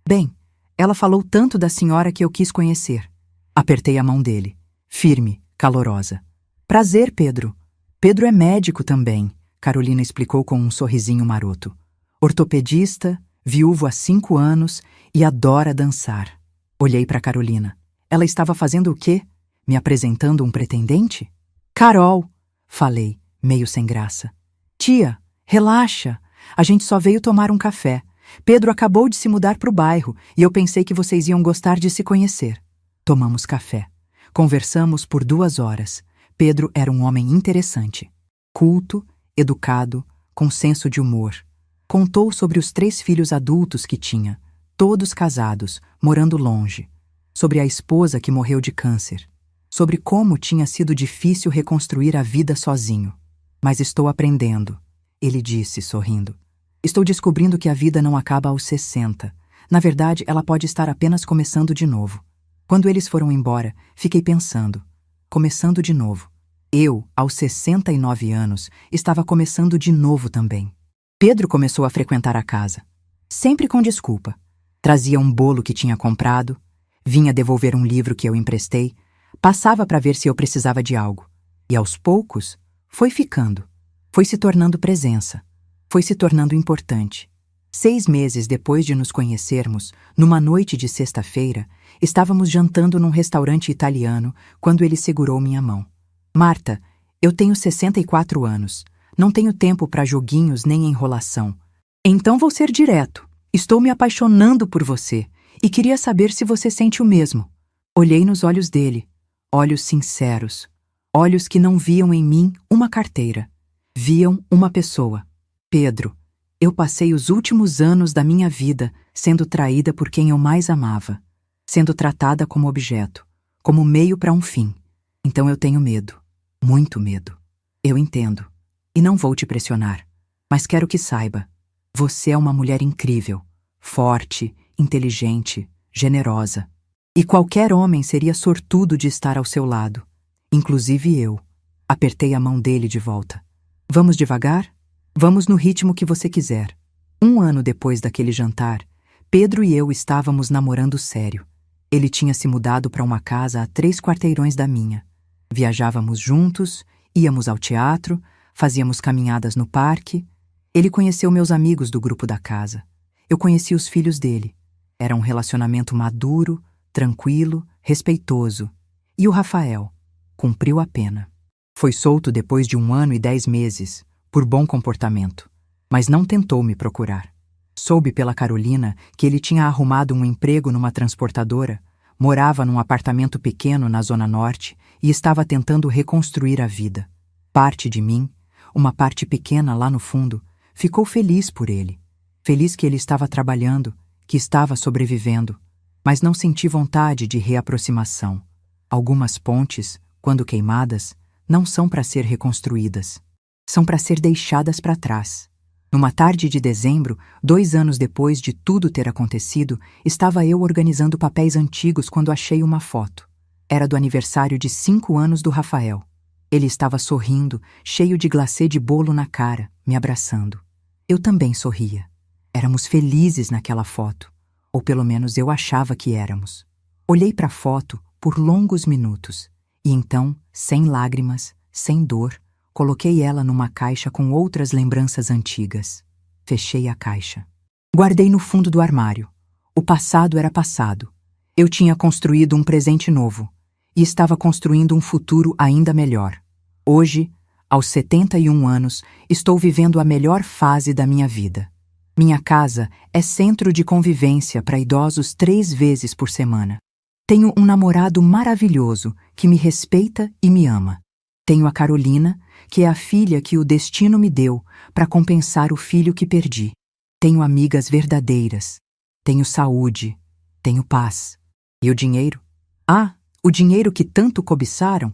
Bem, ela falou tanto da senhora que eu quis conhecer. Apertei a mão dele. Firme, calorosa. Prazer, Pedro. Pedro é médico também, Carolina explicou com um sorrisinho maroto. Ortopedista, viúvo há 5 anos e adora dançar. Olhei para Carolina. Ela estava fazendo o quê? Me apresentando um pretendente? Carol, falei, meio sem graça. Tia, relaxa. A gente só veio tomar um café. Pedro acabou de se mudar para o bairro e eu pensei que vocês iam gostar de se conhecer. Tomamos café. Conversamos por 2 horas. Pedro era um homem interessante. Culto, educado, com senso de humor. Contou sobre os 3 filhos adultos que tinha, todos casados, morando longe. Sobre a esposa que morreu de câncer. Sobre como tinha sido difícil reconstruir a vida sozinho. Mas estou aprendendo, ele disse, sorrindo. Estou descobrindo que a vida não acaba aos 60. Na verdade, ela pode estar apenas começando de novo. Quando eles foram embora, fiquei pensando. Começando de novo. Eu, aos 69 anos, estava começando de novo também. Pedro começou a frequentar a casa. Sempre com desculpa. Trazia um bolo que tinha comprado, vinha devolver um livro que eu emprestei, passava para ver se eu precisava de algo. E aos poucos, foi ficando. Foi se tornando presença. Foi se tornando importante. 6 meses depois de nos conhecermos, numa noite de sexta-feira, estávamos jantando num restaurante italiano quando ele segurou minha mão. Marta, eu tenho 64 anos. Não tenho tempo para joguinhos nem enrolação. Então vou ser direto. Estou me apaixonando por você e queria saber se você sente o mesmo. Olhei nos olhos dele, olhos sinceros, olhos que não viam em mim uma carteira. Viam uma pessoa. Pedro, eu passei os últimos anos da minha vida sendo traída por quem eu mais amava, sendo tratada como objeto, como meio para um fim. Então eu tenho medo, muito medo. Eu entendo, e não vou te pressionar, mas quero que saiba, você é uma mulher incrível, forte, inteligente, generosa. E qualquer homem seria sortudo de estar ao seu lado, inclusive eu. Apertei a mão dele de volta. Vamos devagar? Vamos no ritmo que você quiser. 1 ano depois daquele jantar, Pedro e eu estávamos namorando sério. Ele tinha se mudado para uma casa a 3 quarteirões da minha. Viajávamos juntos, íamos ao teatro, fazíamos caminhadas no parque. Ele conheceu meus amigos do grupo da casa. Eu conheci os filhos dele. Era um relacionamento maduro, tranquilo, respeitoso. E o Rafael cumpriu a pena. Foi solto depois de 1 ano e 10 meses, por bom comportamento, mas não tentou me procurar. Soube pela Carolina que ele tinha arrumado um emprego numa transportadora, morava num apartamento pequeno na Zona Norte e estava tentando reconstruir a vida. Parte de mim, uma parte pequena lá no fundo, ficou feliz por ele. Feliz que ele estava trabalhando, que estava sobrevivendo, mas não senti vontade de reaproximação. Algumas pontes, quando queimadas, não são para ser reconstruídas. São para ser deixadas para trás. Numa tarde de dezembro, 2 anos depois de tudo ter acontecido, estava eu organizando papéis antigos quando achei uma foto. Era do aniversário de 5 anos do Rafael. Ele estava sorrindo, cheio de glacê de bolo na cara, me abraçando. Eu também sorria. Éramos felizes naquela foto, ou pelo menos eu achava que éramos. Olhei para a foto por longos minutos, e então, sem lágrimas, sem dor, coloquei ela numa caixa com outras lembranças antigas. Fechei a caixa. Guardei no fundo do armário. O passado era passado. Eu tinha construído um presente novo e estava construindo um futuro ainda melhor. Hoje, aos 71 anos, estou vivendo a melhor fase da minha vida. Minha casa é centro de convivência para idosos 3 vezes por semana. Tenho um namorado maravilhoso que me respeita e me ama. Tenho a Carolina, que é a filha que o destino me deu para compensar o filho que perdi. Tenho amigas verdadeiras. Tenho saúde. Tenho paz. E o dinheiro? Ah, o dinheiro que tanto cobiçaram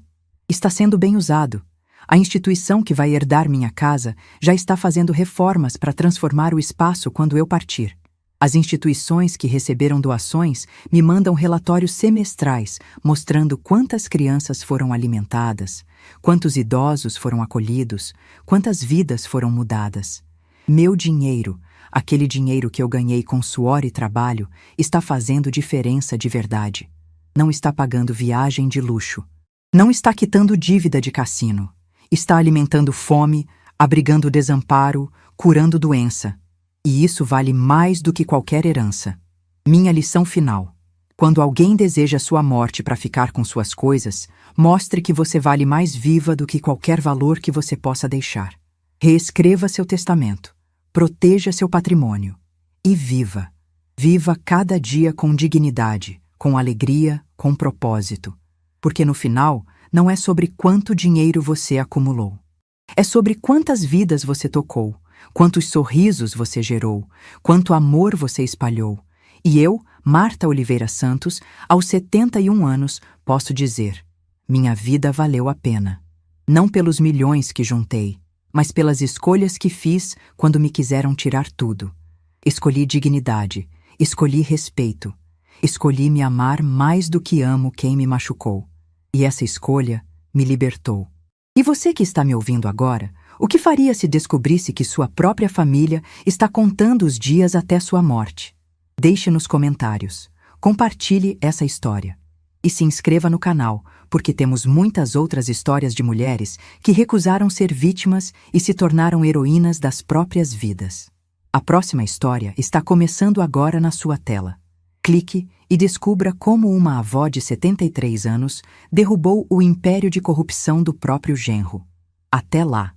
está sendo bem usado. A instituição que vai herdar minha casa já está fazendo reformas para transformar o espaço quando eu partir. As instituições que receberam doações me mandam relatórios semestrais mostrando quantas crianças foram alimentadas, quantos idosos foram acolhidos, quantas vidas foram mudadas. Meu dinheiro, aquele dinheiro que eu ganhei com suor e trabalho, está fazendo diferença de verdade. Não está pagando viagem de luxo. Não está quitando dívida de cassino. Está alimentando fome, abrigando desamparo, curando doença. E isso vale mais do que qualquer herança. Minha lição final. Quando alguém deseja sua morte para ficar com suas coisas, mostre que você vale mais viva do que qualquer valor que você possa deixar. Reescreva seu testamento. Proteja seu patrimônio. E viva. Viva cada dia com dignidade, com alegria, com propósito. Porque no final, não é sobre quanto dinheiro você acumulou. É sobre quantas vidas você tocou, quantos sorrisos você gerou, quanto amor você espalhou. E eu, Marta Oliveira Santos, aos 71 anos, posso dizer: minha vida valeu a pena. Não pelos milhões que juntei, mas pelas escolhas que fiz quando me quiseram tirar tudo. Escolhi dignidade, escolhi respeito, escolhi me amar mais do que amo quem me machucou. E essa escolha me libertou. E você que está me ouvindo agora, o que faria se descobrisse que sua própria família está contando os dias até sua morte? Deixe nos comentários. Compartilhe essa história. E se inscreva no canal, porque temos muitas outras histórias de mulheres que recusaram ser vítimas e se tornaram heroínas das próprias vidas. A próxima história está começando agora na sua tela. Clique e descubra como uma avó de 73 anos derrubou o império de corrupção do próprio genro. Até lá!